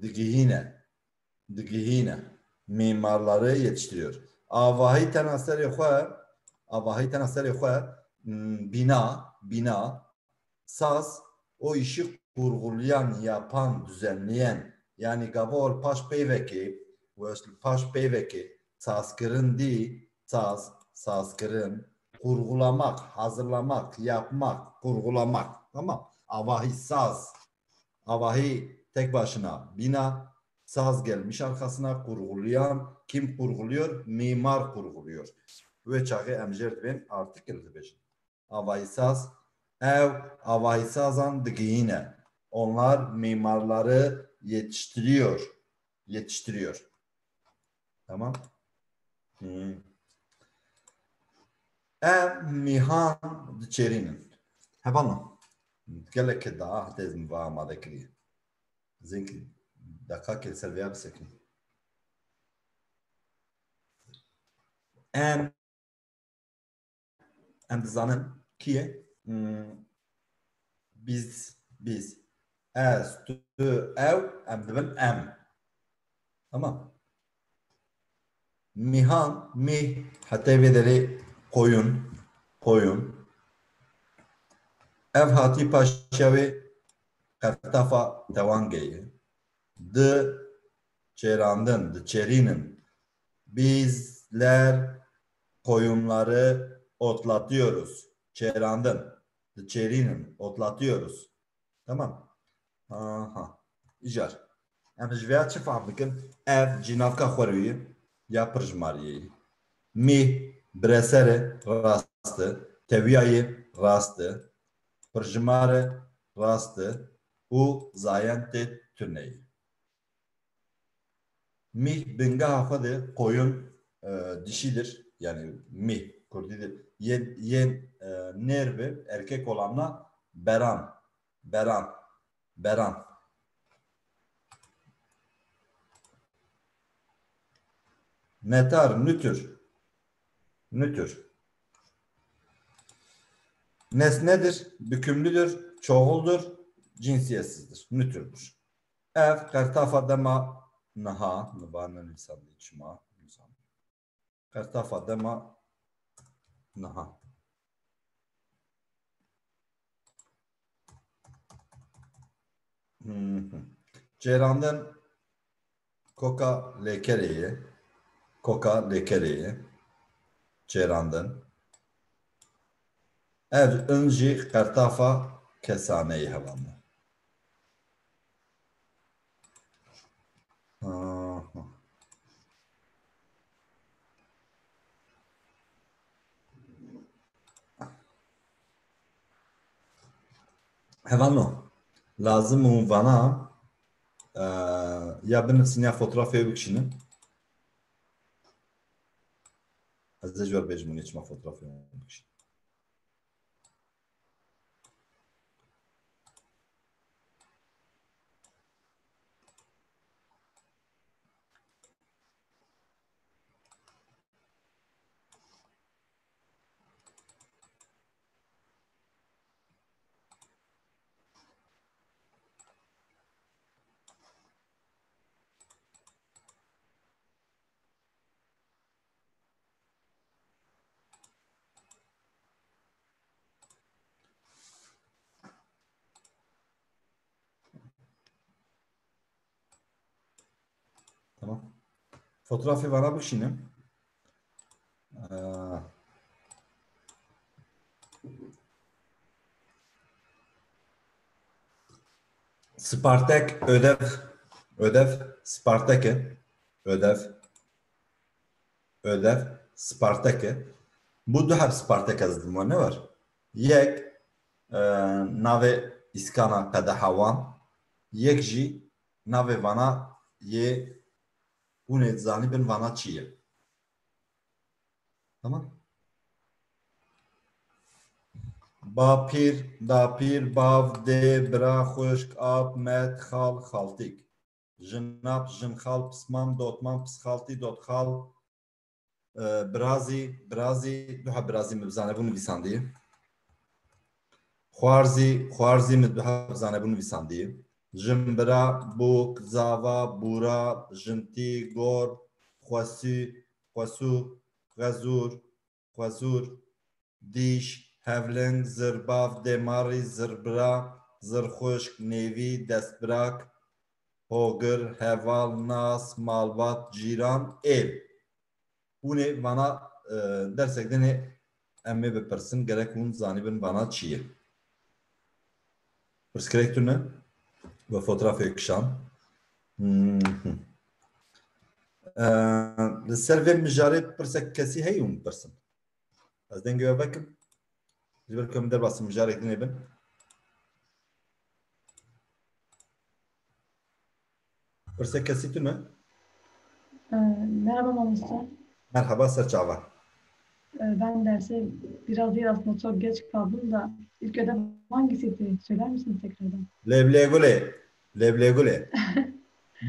Digihine. Mimarları yetiştiriyor. Avahi tenaseri bina, saz, o işi kurgulayan, yapan, düzenleyen, yani gavol paş peyveki, sazkırın değil, sazkırın, kurgulamak, hazırlamak, yapmak, kurgulamak, tamam. Avahi tek başına, bina, saz gelmiş arkasına, kurgulayan, kim kurguluyor? Mimar kurguluyor. Ve çağı emjer ben artık geldi. Avahisaz, ev avahisazan digine. Onlar mimarları yetiştiriyor. Tamam. Ev mihan diçerinin. Hemen. Gelek ki daha hatezim var amadekri. Zinki dakika kelser veya bisekin. Em dizanın kiye biz ez tu ev em dibin em. Tamam. Mihan hatta vederi koyun. Ev hati paşavi kartafa tevangeyi. Çerinin. Bizler koyunları otlatıyoruz. Çerinin otlatıyoruz. Tamam. İcar. Em jveya çi fabrikin ev cinavka xweruyi ya pırjmariyeyi. Bresere rastı. Teviyayı rastı. Pırjmare rastı. U zayente tüneyi. Mih bingaha xwe koyun dişidir. Yani mih Kurdidir. Yen nerve erkek olanla beran. Beran. Netar nütür. Nesnedir, bükümlüdür, çoğuldur, cinsiyetsizdir, nütürdür. Ev kartafa dema naha, nıbanın insanı içma, kartafa dema naha. Ceyran'dan koka lekereyi, Ceyran'dan. Ev önce kartafa kesaneyi hevanlı. Hevanlı. Lazım mı bana ya benim sinyal fotoğrafı bakışını. Az önce bejmun geçme fotoğrafı bakışını. Tamam. Fotoğrafı bana bak şimdi. Spartak ödev Spartak'e ödev Spartak'e bu da hep Spartak yazdım ne var? Yek nave iskana kadahawan yek ji nave vana ye unet zanibin vana çiye. Tamam. Dapir, bav, de, bra, xuşk, ab, met, xal, xaltik. Jinap, jinxal, psmam, dotmam, psxalti, dotxal. Brazi, duha brazi mibzane bunu visandiye. Xwarzi duha mibzane bunu visandiye. Jimbra, buk, zava, bura, jinti, gor, xwasu, xwazur, diş, Hevling, zırbav, demari, zırbra, zırxuşk, nevi, destbrak, hogır, heval, nas, malvat, ciran, ev. Bu ne bana dersek de ne emme bepirsin gerek un zanibin bana çiye. Pırskerek tüne ve fotoğraf ekşan. Serve mijare pırsek kesi heyun pırsın. Az denge bakın. Welcome der basın mücarek dinleyin. Pırsek kesitu ne? Merhaba Mamusta. Merhaba Serçava. Ben derse biraz değil aslında çok geç kaldım da ilk ödev hangisiydi? Söyler misin tekrardan? Leblegule.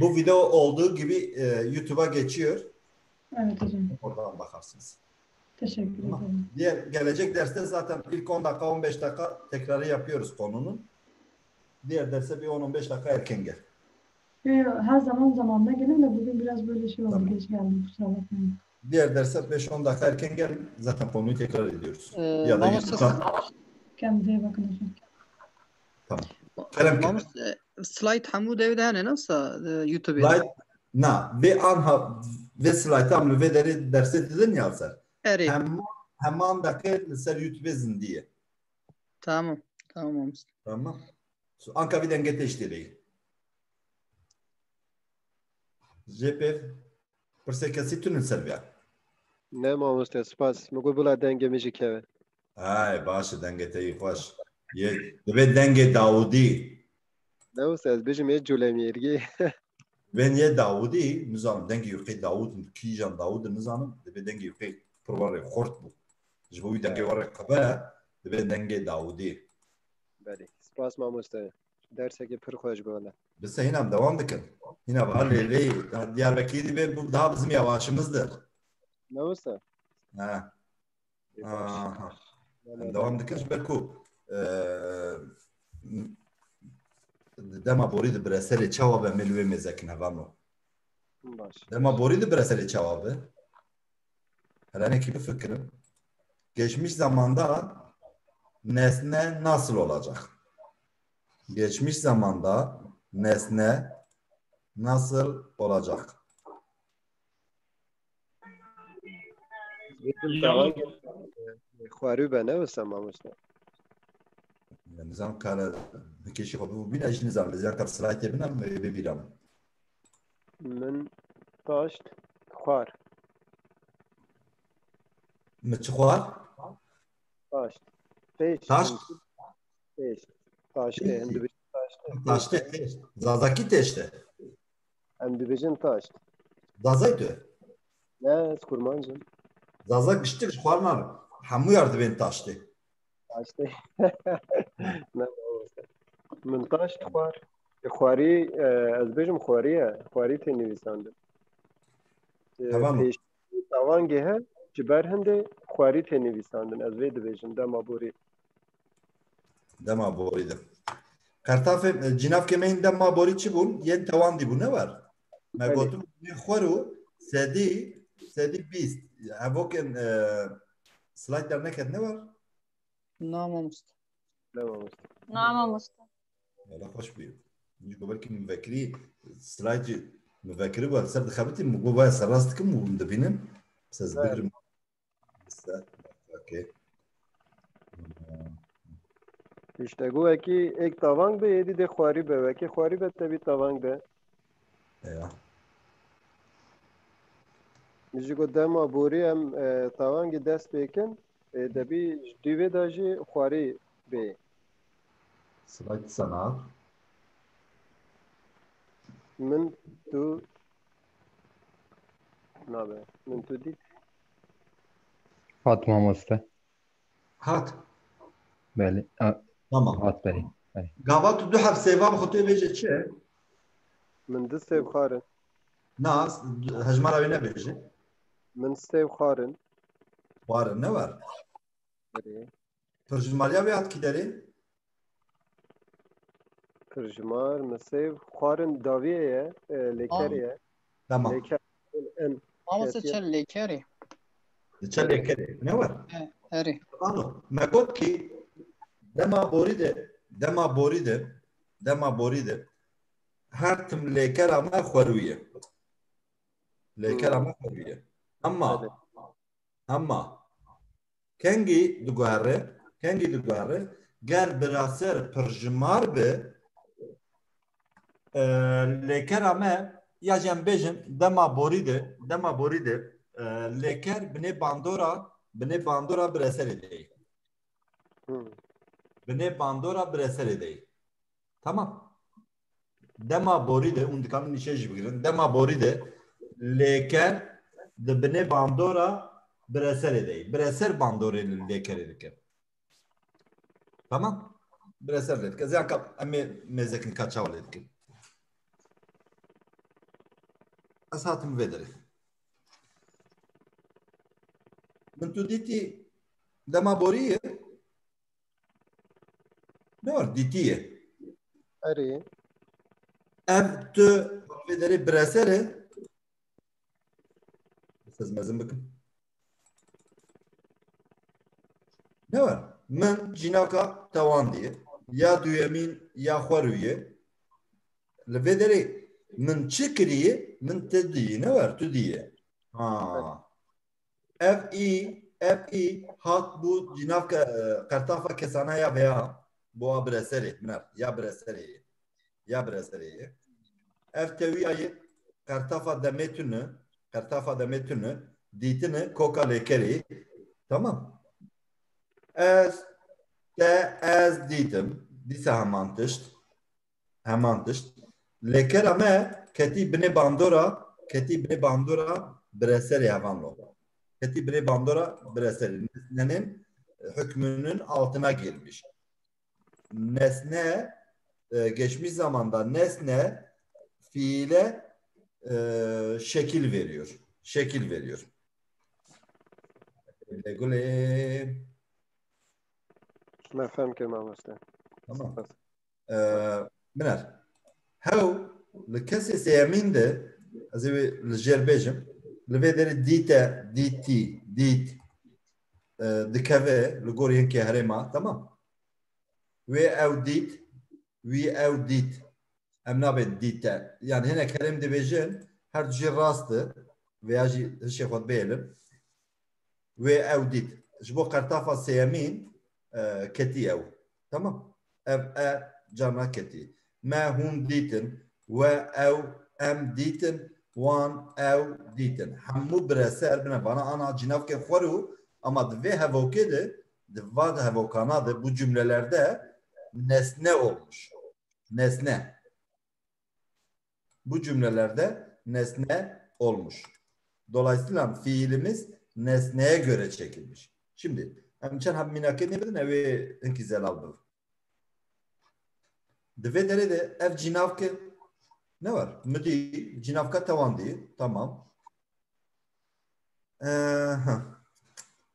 Bu video olduğu gibi YouTube'a geçiyor. Evet hocam. Oradan bakarsınız. Teşekkür ederim. Diğer gelecek derste zaten ilk 10 dakika 15 dakika tekrarı yapıyoruz konunun. Diğer derse bir 10-15 dakika erken gel. Her zaman zamanında gelin de bugün biraz böyle şey oldu. Tamam. Geç geldim kusura bakmayın. Diğer derse 5-10 dakika erken gel. Zaten konuyu tekrar ediyoruz. Ya da Kendinize iyi bakın hocam. Tamam. Mamus slide hamu devde hane nasıl YouTube'da? Slide na ve anha ve slide amlı ve derse dedin ya sen. Evet. Hemen dakika ser YouTube zindiye. Tamam Mamus. Tamam. Anka viden geteştiri. Jepev persekasi tunun servia. Ne Mamusta spas. Mogu bula denge mijikeve. Ay başı dengeteyi hoş. Ye ve denge Davudi. Ne ustaz bijim ye culemiyergi. Venye Davudi nizanım dengi yuqi Davud kijan Davud nizanım debe dengi yuqi provare xort bu. Jbo dengi var kabara debe dengi Davudi. بله سپاس مامۆستا دەرسێکی پڕ خۆش بۆڵە Biz yine devam dikin. Yine var Leyli Diyarbakır'ı ve bu daha bizim yavaşımızdır. مامۆستا Ha. Devam dikin. Belku dema boridi breseli çava ve melüve mezekin havamı. باش Dema boridi breseli çava be. Hele ne gibi fikrim? Geçmiş zamanda nesne nasıl olacak? Geçmiş zamanda nesne nasıl olacak? خوارو بە نەوەستا مامۆستا Nizam kara keşi bu bir ajı nizam. Nizam kar sırayet binem ve biram. من تاشت خوار Mıçıklar? تاشت تێش Taş? تێش تاشتێ هەم دەبێت Taşte. Zazaki teşte. ئەم دەبێژن تاشت Zazaydı. نه کورمانجم Zazak işte kuşlarlar. Hamu yardı ben taştı. تاشتێ نه مامۆستا من تاشت خوار خواری ئەس بێژم خواریە خواری تێ نویساندم Tamam mı? پێش تاوانگێ هە ji ber hindê xwarî tê nivîsandin ez vê dibêjim dema borî Dema boriydi. Kartafı cinav kemeyin dema bori çi bun? Yen tavandi bu ne var? Megotum ne xoru sedi bist. Avoken slaytlar neket ne var? نامامۆستا ne mamosta نامۆستا Valla hoş bir. Çünkü belki müvekkili slaytı müvekkili var. Ser dikhabeti mugubaya sarrastıkım mu debinim? Siz birim. Okey. piştegûyekî ek tavang be êdî dê xwarî be wekî xwarî be tevî tavang de Ya. ji got dema borî em tavangê dest pêkin debî ji dîvê de jî xwarî bê Slayt sanat. min tu nabe min tu dît هات مامۆستا Hat. بله Tamam. هات بله Gavat du hab sevam khote beje çe? min di sêv xwarin Nas hejmara ne beje? min sêv xwarin Var ne var? erê Tercümalya ve at gideri. Pirjimar min sêv xwarin daviyê ye lêkerê ye Tamam. lêker en مامۆستا چەند لێکێری Çelye kere. Ne var? هەرێ Tamam. Megot ki dema bori de her tim leker ama xweruye. Leker ama xweruye. Ama kengi dugare ger biraser pirjimar be leker ama ya jembejim dema bori de leker bine bandora bireser edeyim. Bine bandora bireser edeyim. Tamam. Dema bori de undikanın işe jibirin. Dema bori de leker de bine bandora bireser edeyim. Bireser bandora leker edeyim. Tamam. Bireser dedik. Yani mezekin kaçaval dedik. Asatım vederi. من تو دیتی دما بوریه ne var ditiye erê ev tu vederi bresere siz mezun bakın ne var min jinaka tavan diye ya duyemin ya xwaruye li vederi min çikriye min tediye ne var tu diye ha F.E. hat bu cinav kartafa kesana ya veya boğa breseri ya breseri F teviyayı kartafa demetünü ditini koka lekeri tamam ez ditim dise hemantışt leker ama keti bine bandora breseri havanlo. Keti bine bandora breseri. Nesnenin hükmünün altına girmiş. Nesne geçmiş zamanda nesne fiile şekil veriyor. Şekil veriyor. Mefhem ki mamoste. Tamam. Biner. Hev li kesê sêyemîn de ez ê li jêr bêjim li vê derê dît dikeve li gor yekê herêma tamam. Wê ew dît em nabe dîte yani hinek herêm dibêjin her du jî rast veya jî hişê xwe bêlim wê ew dît ji bo qertafa sêyemîn ketî ew tamam ev carna ketî me hûn dîtin ve ew em dîtin wan ew dîtin hemû bireser bine bana ana cinavkê xwe û ama di vê hevokê de di va hevokana de bu cümlelerde nesne olmuş. Nesne. Bu cümlelerde nesne olmuş. Dolayısıyla fiilimiz nesneye göre çekilmiş. Şimdi emçen hem minakê nebidin evê hinkî zelal bir. Di vê derê de ev cinavke ne var? Müdî cinavka tewandî. Tamam.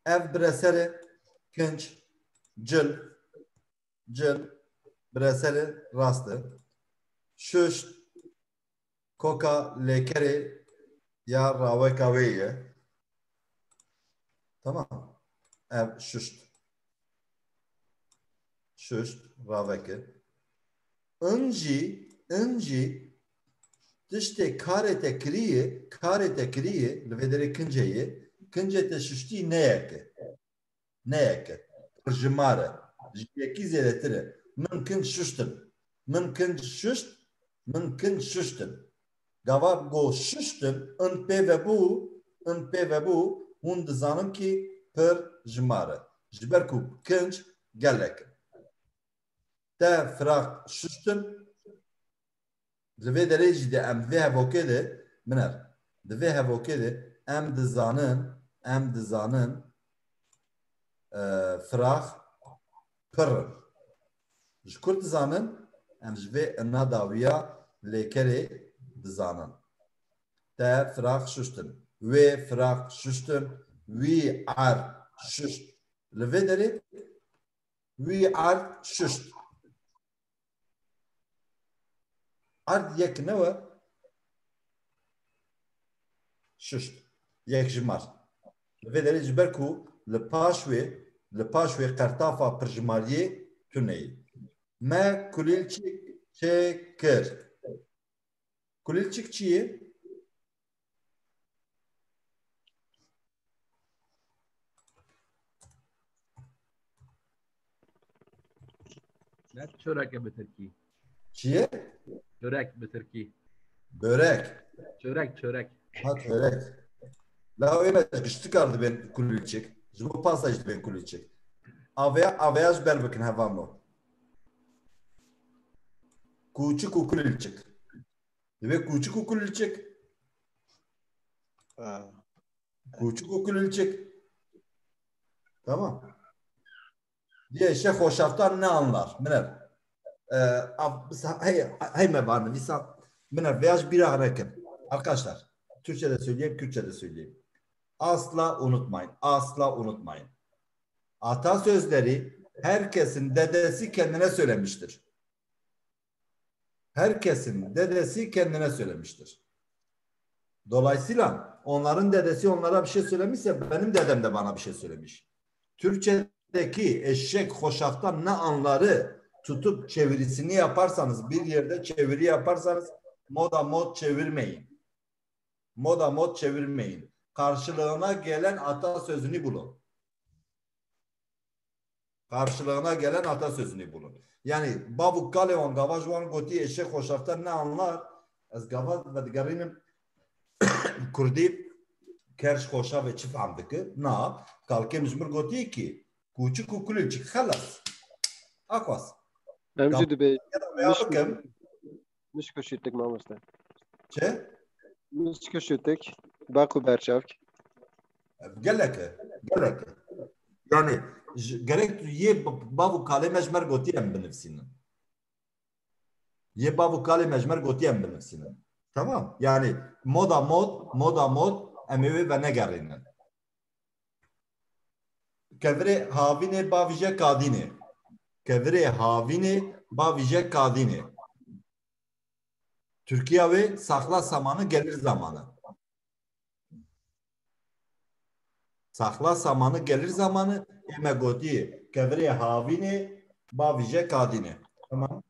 Ev bireserê kinç cil bireserê rastı. Şuş koka lêkerê ya raweka wê ye. Tamam. Ev şuşt raveke. Inci tiştê karê kiriye li vê derê kincê te şuştî neyeke jimare ji yekî zêdetir e min kin şuştin gava go şuştin in pê vebû hûn dizanin kî pir jimare ji ber ku kinc gelek te firaq şuştin li vê derê jî de em vê hevokê de biner di vê hevokê de em dizanin firaq pirin ji kur dizanin em ji vê ina dawiya lêkerê dizanin te firaq şuştin wê firaq şuştin wî erd şuşt li vê derê wî erd şuşt erd yek ne we şuşt yek jimar li vê derê ji ber ku li paş wê qertafa pirjimariyê tuneyî me kulîlçik çêkir kulîlçik çi ye Ne çörek bi Türkî. çi ye Çörek bi Türkî. börek Çörek. ha çörek la öyle gişti kardı ben kulîlçik ji bo pasaj ben kulîlçik avêya ji ber bikin heva me kûçik û kulîlçik divê kûçik û kulîlçik tamam diye şey hoşaftan ne anlar miner hey me var nivîsa miner veyaj bir harekin arkadaşlar Türkçe'de söyleyeyim Kürtçe'de söyleyeyim asla unutmayın atasözleri herkesin dedesi kendine söylemiştir. Dolayısıyla onların dedesi onlara bir şey söylemişse benim dedem de bana bir şey söylemiş. Türkçedeki eşek hoşaftan ne anları tutup çevirisini yaparsanız bir yerde çeviri yaparsanız moda çevirmeyin. Karşılığına gelen atasözünü bulun. Yani Babuk Kaleon Gavajwan Goti eşek hoşaftan ne anlar? Ez Gavaj ve digerinim Kurdi kerş hoşaf ve çift amdıkı na kalkem jmir Goti ki küçük kukulçik halas akwas Emci dibe miş koşittik mamoste Çe? Müske şutek. Baku berçavk. Geleke. Yani gerek ye bavu kale mecmer gotiyem benefsinin. Ye bavu kale mecmer gotiyem benefsinin. Tamam. Yani moda emevi ve ne gerinin. Kevre havine bavije kadine. Kevre havine bavije kadine. Türkiye ve sakla zamanı gelir zamanı. Sakla zamanı gelir zamanı emegoti kevre havine bavije kadine. Tamam.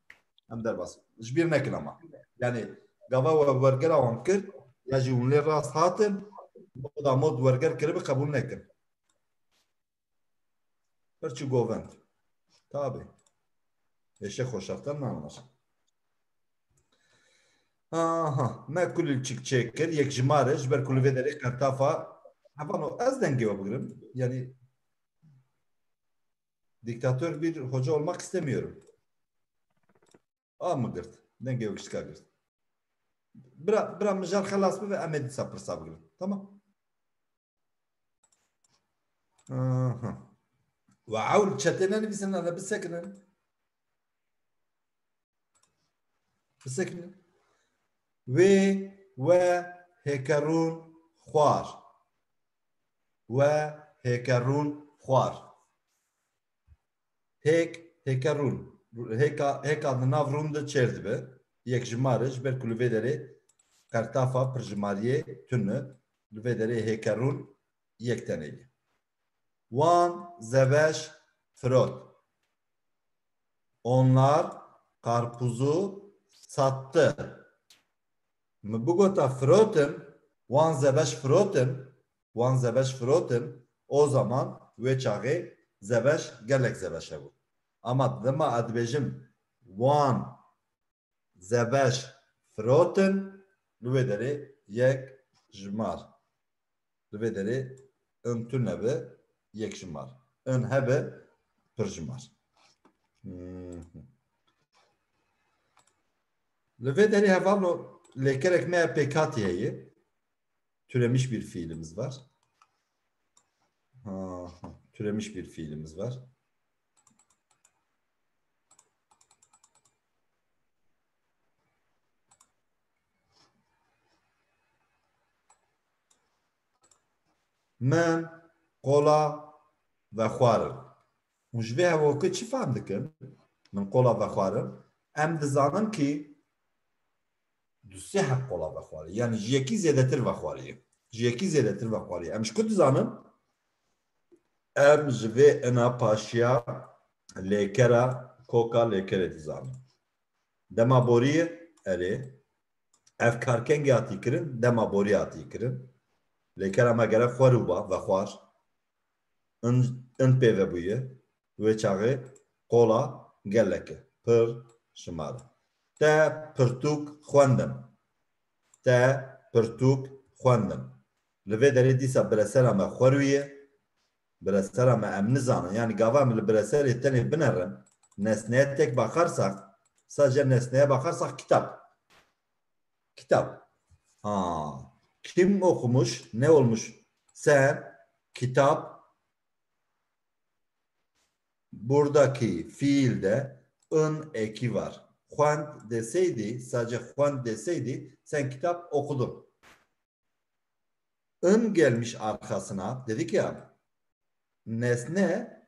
Hem der bas. Jbir nekin ama. Yani gava ve verger avan kir ya jumle rast hatin moda mod verger kiribi kabul nekin. Perçi govend. Tabi. Eşe hoşaftan anlar. Aha. Me kulil çık çekir. Yek jimare jber kulü vedere kartafa. Havano az denge bugün. Yani diktatör bir hoca olmak istemiyorum. Ama gırt. Denge yok çıkar gırt. Bira mıcar halas mı ve amedi sapır sabır. Tamam. Aha. Ve avul çetene ne bilsin ana bisekinin. Bisekinin. Ve hekarun xwar. Ve hekarun xwar. Hekarun. Heka navrunda çerdibe. Yek jimarij ber kulüvederi kartafa pırjimariye tünü kulüvederi hekarun yek teneli. Wan zebeş frot. Onlar karpuzu sattı. Bu gota froten wan zebeş froten o zaman ve çağı zebeş gelek zebeşe bu. Ama dema adbejim wan zebeş froten lüvederi yek jmar. Lüvederi öntün hebe yek jmar. Ön hebe pır jmar. Lüvederi hevalo lekerek me pekatiyeyi türemiş bir fiilimiz var. Türemiş bir fiilimiz var. من قولا و خوارم مجبه هواکه چی فهم دکن؟ من قولا و خوارم ام دزانم که دوستی حق قولا و خواری یعنی جیکی زیادتر و خواریه جیکی زیادتر و خواریه امش کد دزانم ام جوه انا پاشیا لیکرا کوکا لیکره دزانم دما بوریه اره اف کارکنگی آتی کرن دما بوری آتی کرن لیکن اما گره خواروبا و خوار ان پیوه بویه و چاقه قولا گلکه پر شماره تا پرتوک خواندم لوه داری دیسا برسر اما خورویه برسر اما امن زانه یعنی گاوه امن برسر اتنی بنرن nesneye tek bakarsak sadece nesneye bakarsak kitap kim okumuş? Ne olmuş? Sen kitap buradaki fiilde ın eki var. Huan deseydi, sadece huan deseydi sen kitap okudun. In gelmiş arkasına dedik ya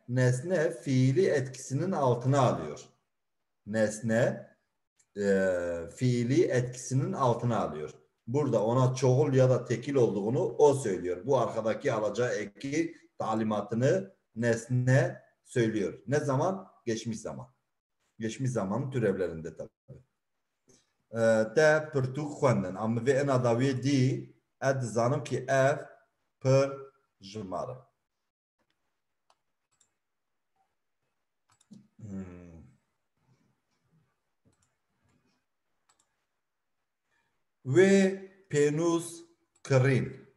nesne fiili etkisinin altına alıyor. Nesne fiili etkisinin altına alıyor. Burada ona çoğul ya da tekil olduğunu o söylüyor. Bu arkadaki alacağı eki talimatını nesne söylüyor. Ne zaman? Geçmiş zaman. Geçmiş zamanın türevlerinde tabii. Te pırtuk xwendin. Ama ve en adaviye di ed zanım ki ev pır jmarı. Ve penus kırın.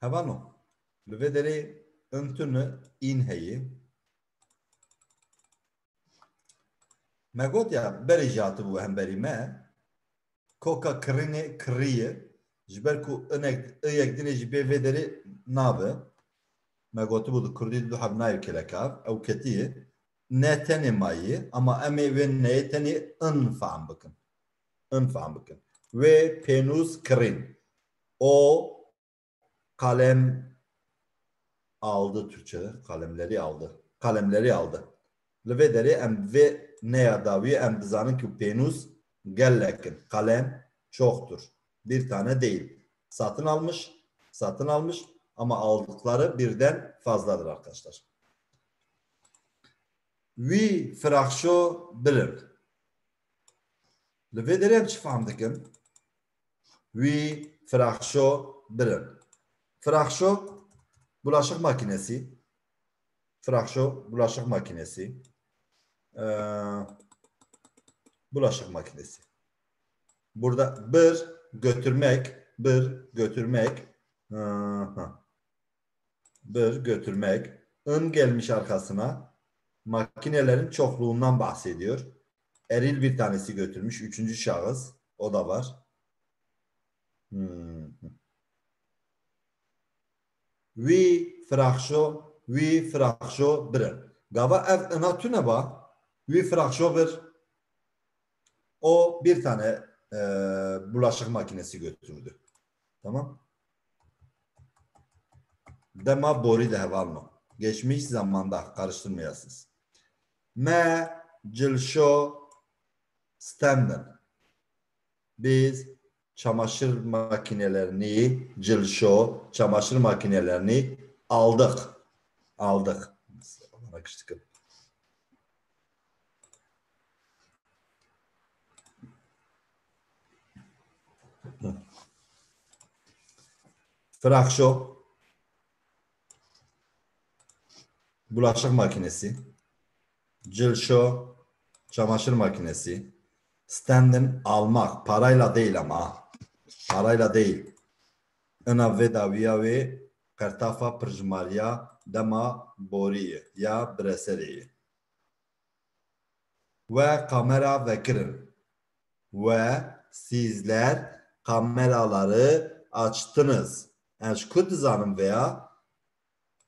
Havano. Lüvederi öntünü inheyi. Megot ya bericatı bu hem berime. Koka kırını kırıyı. Jiber ku ınek dine jibe vederi nabe. Megotu budu kurdi du habnayı kelekav. Ev ketiyi. Ne teni mayı ama eme ve ne teni ın bakın. In bakın. Ve penuz kırın. O kalem aldı Türkçe'de. Kalemleri aldı. Kalemleri aldı. Ve deri em ve ne yadavi em dizanın ki penuz gellekin. Kalem çoktur. Bir tane değil. Satın almış ama aldıkları birden fazladır arkadaşlar. Vi frakşo bilir. Ve deri em çi famdikin. Vi frakşo bilir. Frakşo bulaşık makinesi. Frakşo bulaşık makinesi. Bulaşık makinesi. Burada bir götürmek, ın gelmiş arkasına makinelerin çokluğundan bahsediyor. Eril bir tanesi götürmüş. Üçüncü şahıs. O da var. Vi frakşo birin. Gava ev ına tüne ba. Vi frakşo bir. O bir tane bulaşık makinesi götürdü. Tamam. Dema bori de hevalno. Geçmiş zamanda karıştırmayasınız. Me cilşo standen. Biz çamaşır makinelerini, cilşo çamaşır makinelerini aldık. Frakşo bulaşık makinesi, cilşo çamaşır makinesi, standın almak, parayla değil ama, parayla değil. Ina vedaviya ve kartafa pırjmalya dema boriye ya breseriye. Ve kamera vekirin. Ve sizler kameraları açtınız. Yani şu kuduzanım veya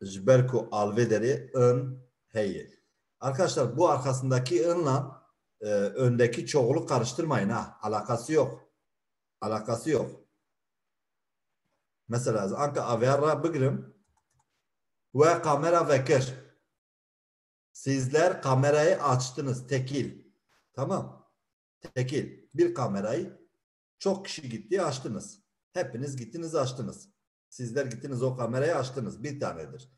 jberku alvederi ın heyi. Arkadaşlar bu arkasındaki ınla öndeki çoğulu karıştırmayın ha. Alakası yok. Alakası yok. Mesela anka averra bıgırım ve kamera vekir. Sizler kamerayı açtınız. Tekil. Tamam. Tekil. Bir kamerayı çok kişi gitti açtınız. Hepiniz gittiniz açtınız. Sizler gittiniz o kamerayı açtınız. Bir tanedir.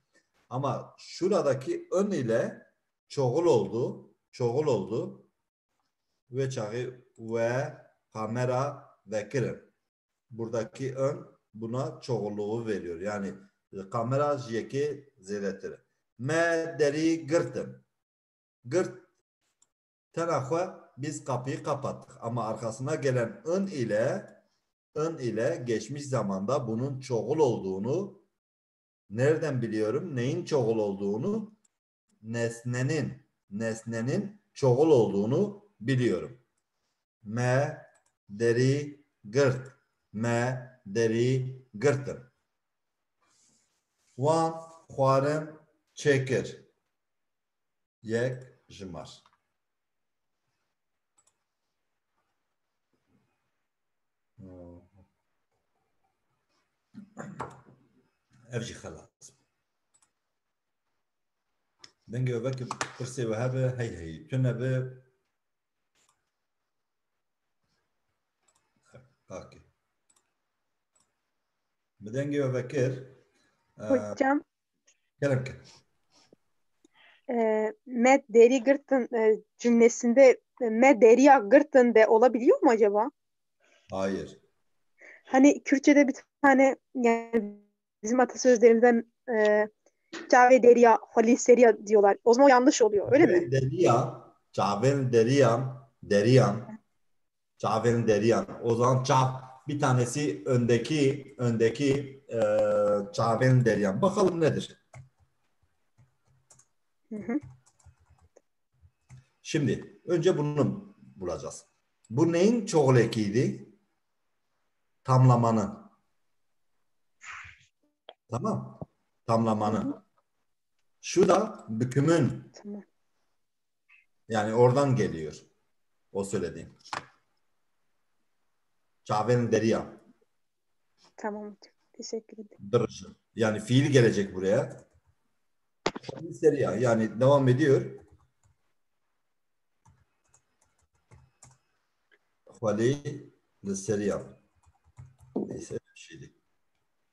Ama şuradaki ön ile çoğul oldu. Ve çağı ve kamera vekirin. Buradaki ön buna çoğulluğu veriyor. Yani kamera jeki zelettir. Me deri gırtın. Gırt tenakwa biz kapıyı kapattık. Ama arkasına gelen ın ile geçmiş zamanda bunun çoğul olduğunu nereden biliyorum? Neyin çoğul olduğunu? Nesnenin çoğul olduğunu biliyorum. Me deri gırt. Me deri gırtın. Wan xwarin çekir. Yek jimar. Ev jî xelat. Dengê vekî pirsê we hebe hey tune be kakî. Bi dengê vekir Hocam, kerem ki. me deri gırtın cümlesinde me deriya gırtın de olabiliyor mu acaba? Hayır. Hani Kürtçe'de bir tane yani bizim atasözlerimizden Cave deriya, Halil seriya diyorlar. O zaman o yanlış oluyor. Öyle mi? Deriya, çavel deriyan. Çavelin deriyan. O zaman bir tanesi öndeki çavelin deriyan. Bakalım nedir? Şimdi önce bunu bulacağız. Bu neyin çoğul ekiydi? Tamlamanın. Tamam. Tamlamanın. Şu da bükümün. Tamam. Yani oradan geliyor. O söylediğim. Çaverin deriya. Tamam. Teşekkür ederim. Dırışı. Yani fiil gelecek buraya. Deriya. Yani devam ediyor. Hali deriya. Neyse bir şeydi.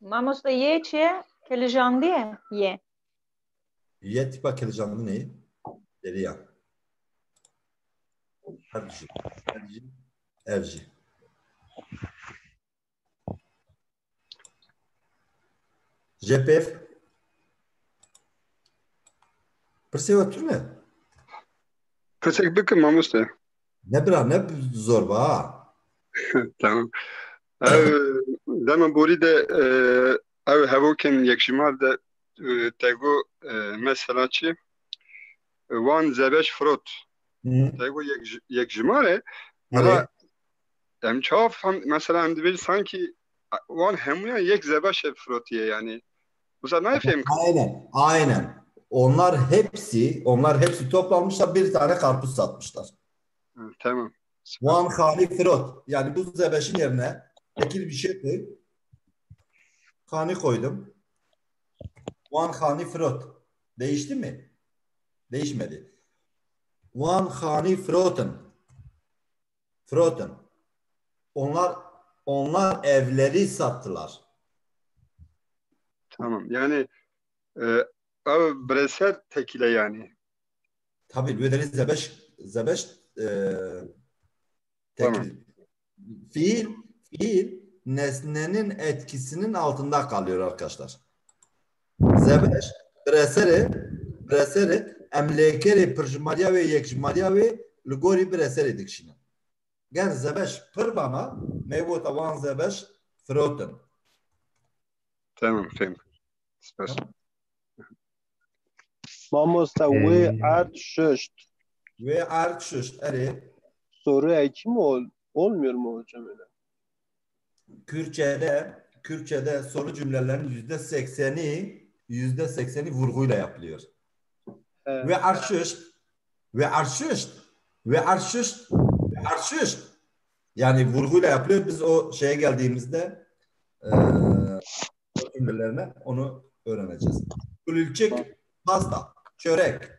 Mamosta ye çiye? Kelijandiye? Ye. Ye tipa kelicanlı neyi? Deriya. Evci. Evci. Evci. JPF. Perceba tu ne? Pırsek büküm mamusta. Ne bira ne zorba ha. Tamam. Ev dema bori de ev hevoken yekşimal de tego mesela çi wan zebeş frot. Tego yekşimale ama em çaf mesela em dibir sanki wan hemuya yek zebeş frotiye yani. Bu zaman ne fehim? Aynen. Aynen. Onlar hepsi toplanmışlar bir tane karpuz satmışlar. Tamam. Wan Khani Firot. Yani bu zebeşin yerine tekil bir şey koy. Khani koydum. Wan Khani Firot. Değişti mi? Değişmedi. Wan Khani Firot'un. Onlar evleri sattılar. Tamam. Yani ev breser tekile yani. Tabii böyle zebeş Tamam. Fiil nesnenin etkisinin altında kalıyor arkadaşlar. Zebeş breseri emlekeri pırjmalya ve yekjmalya ve lugori breseri dikşinin. Gen zebeş pır bana meyvot avan zebeş froten. Tamam. Fehim. Süper. Mamosta ve art şuşt. Ve art şuşt. Soru eki mi olmuyor mu hocam öyle? Kürtçe'de soru cümlelerin %80'i vurguyla yapılıyor. Ve arşüşt. Yani vurguyla yapılıyor. Biz o şeye geldiğimizde cümlelerine onu öğreneceğiz. Kulilçik pasta, çörek.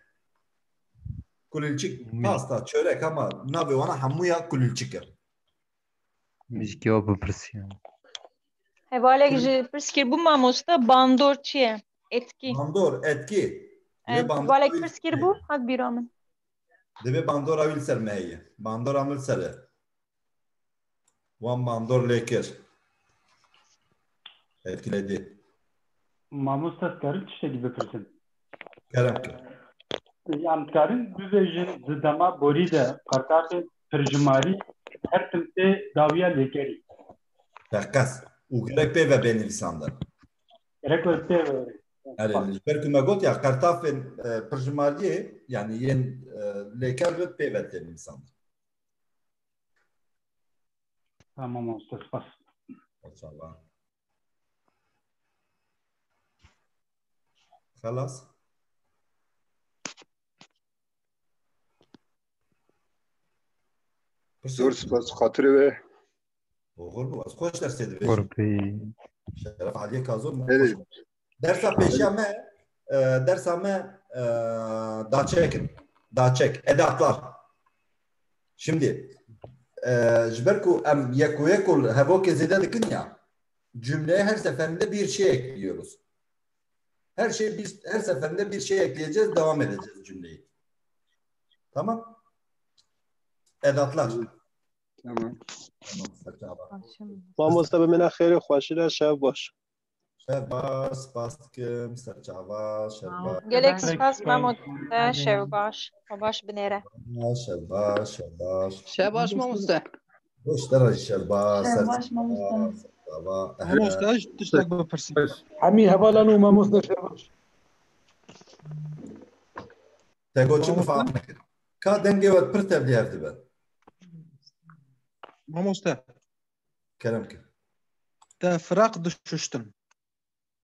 Kulilçik pasta, çörek ama navi ona hamuya kulilçikir. Müzik o bıpırsın. Hevalek ji pirskir bu mamosta bandor çiye? Etki. Bandor, etki. Hevalek pirskir bu? Hadi bir amın. Deve bandor avil sermeyi. Bandor amil sere. Van bandor lekir. Etkiledi. Mamosta karın çişe gibi pırsın. Kerem. Yani karın büvejin zıdama bori de kartafı tercümari her tümte daviya lekeri. Perkas. U gerek peve beni lisandan. Gerek ve peve. Yani perküme got ya kartafın perjumariye yani yen leker ve peve beni lisandan. Tamam usta spas. İnşallah. خلاص Zor spas hatırı ve oğul bu az hoş derse de Orbi. şeref aliye kazım. Evet. Dersa peşame daçek edatlar. Şimdi jberku em yekul havoke zede dikin ya cümleye her seferinde bir şey ekliyoruz. Her seferinde bir şey ekleyeceğiz, devam edeceğiz cümleyi. Tamam? Edatlar. Tamam. Mamosta bemine xeyri xoşiler şev baş. Şerbas, bastkim, serçava, şerbas. Gelek spas mamosta şev baş. Baş binere. Şerbas. Şebaş mamosta. Boş derece şerbas, Şebaş mamosta. Mamosta tiştek bapırsin. Hami hevalanu mamosta şebaş. Tegoçu mu falan? Ka denge ve pır tevdi herdi ben. Mamosta. Kerem ki. Te firaq dişuştin.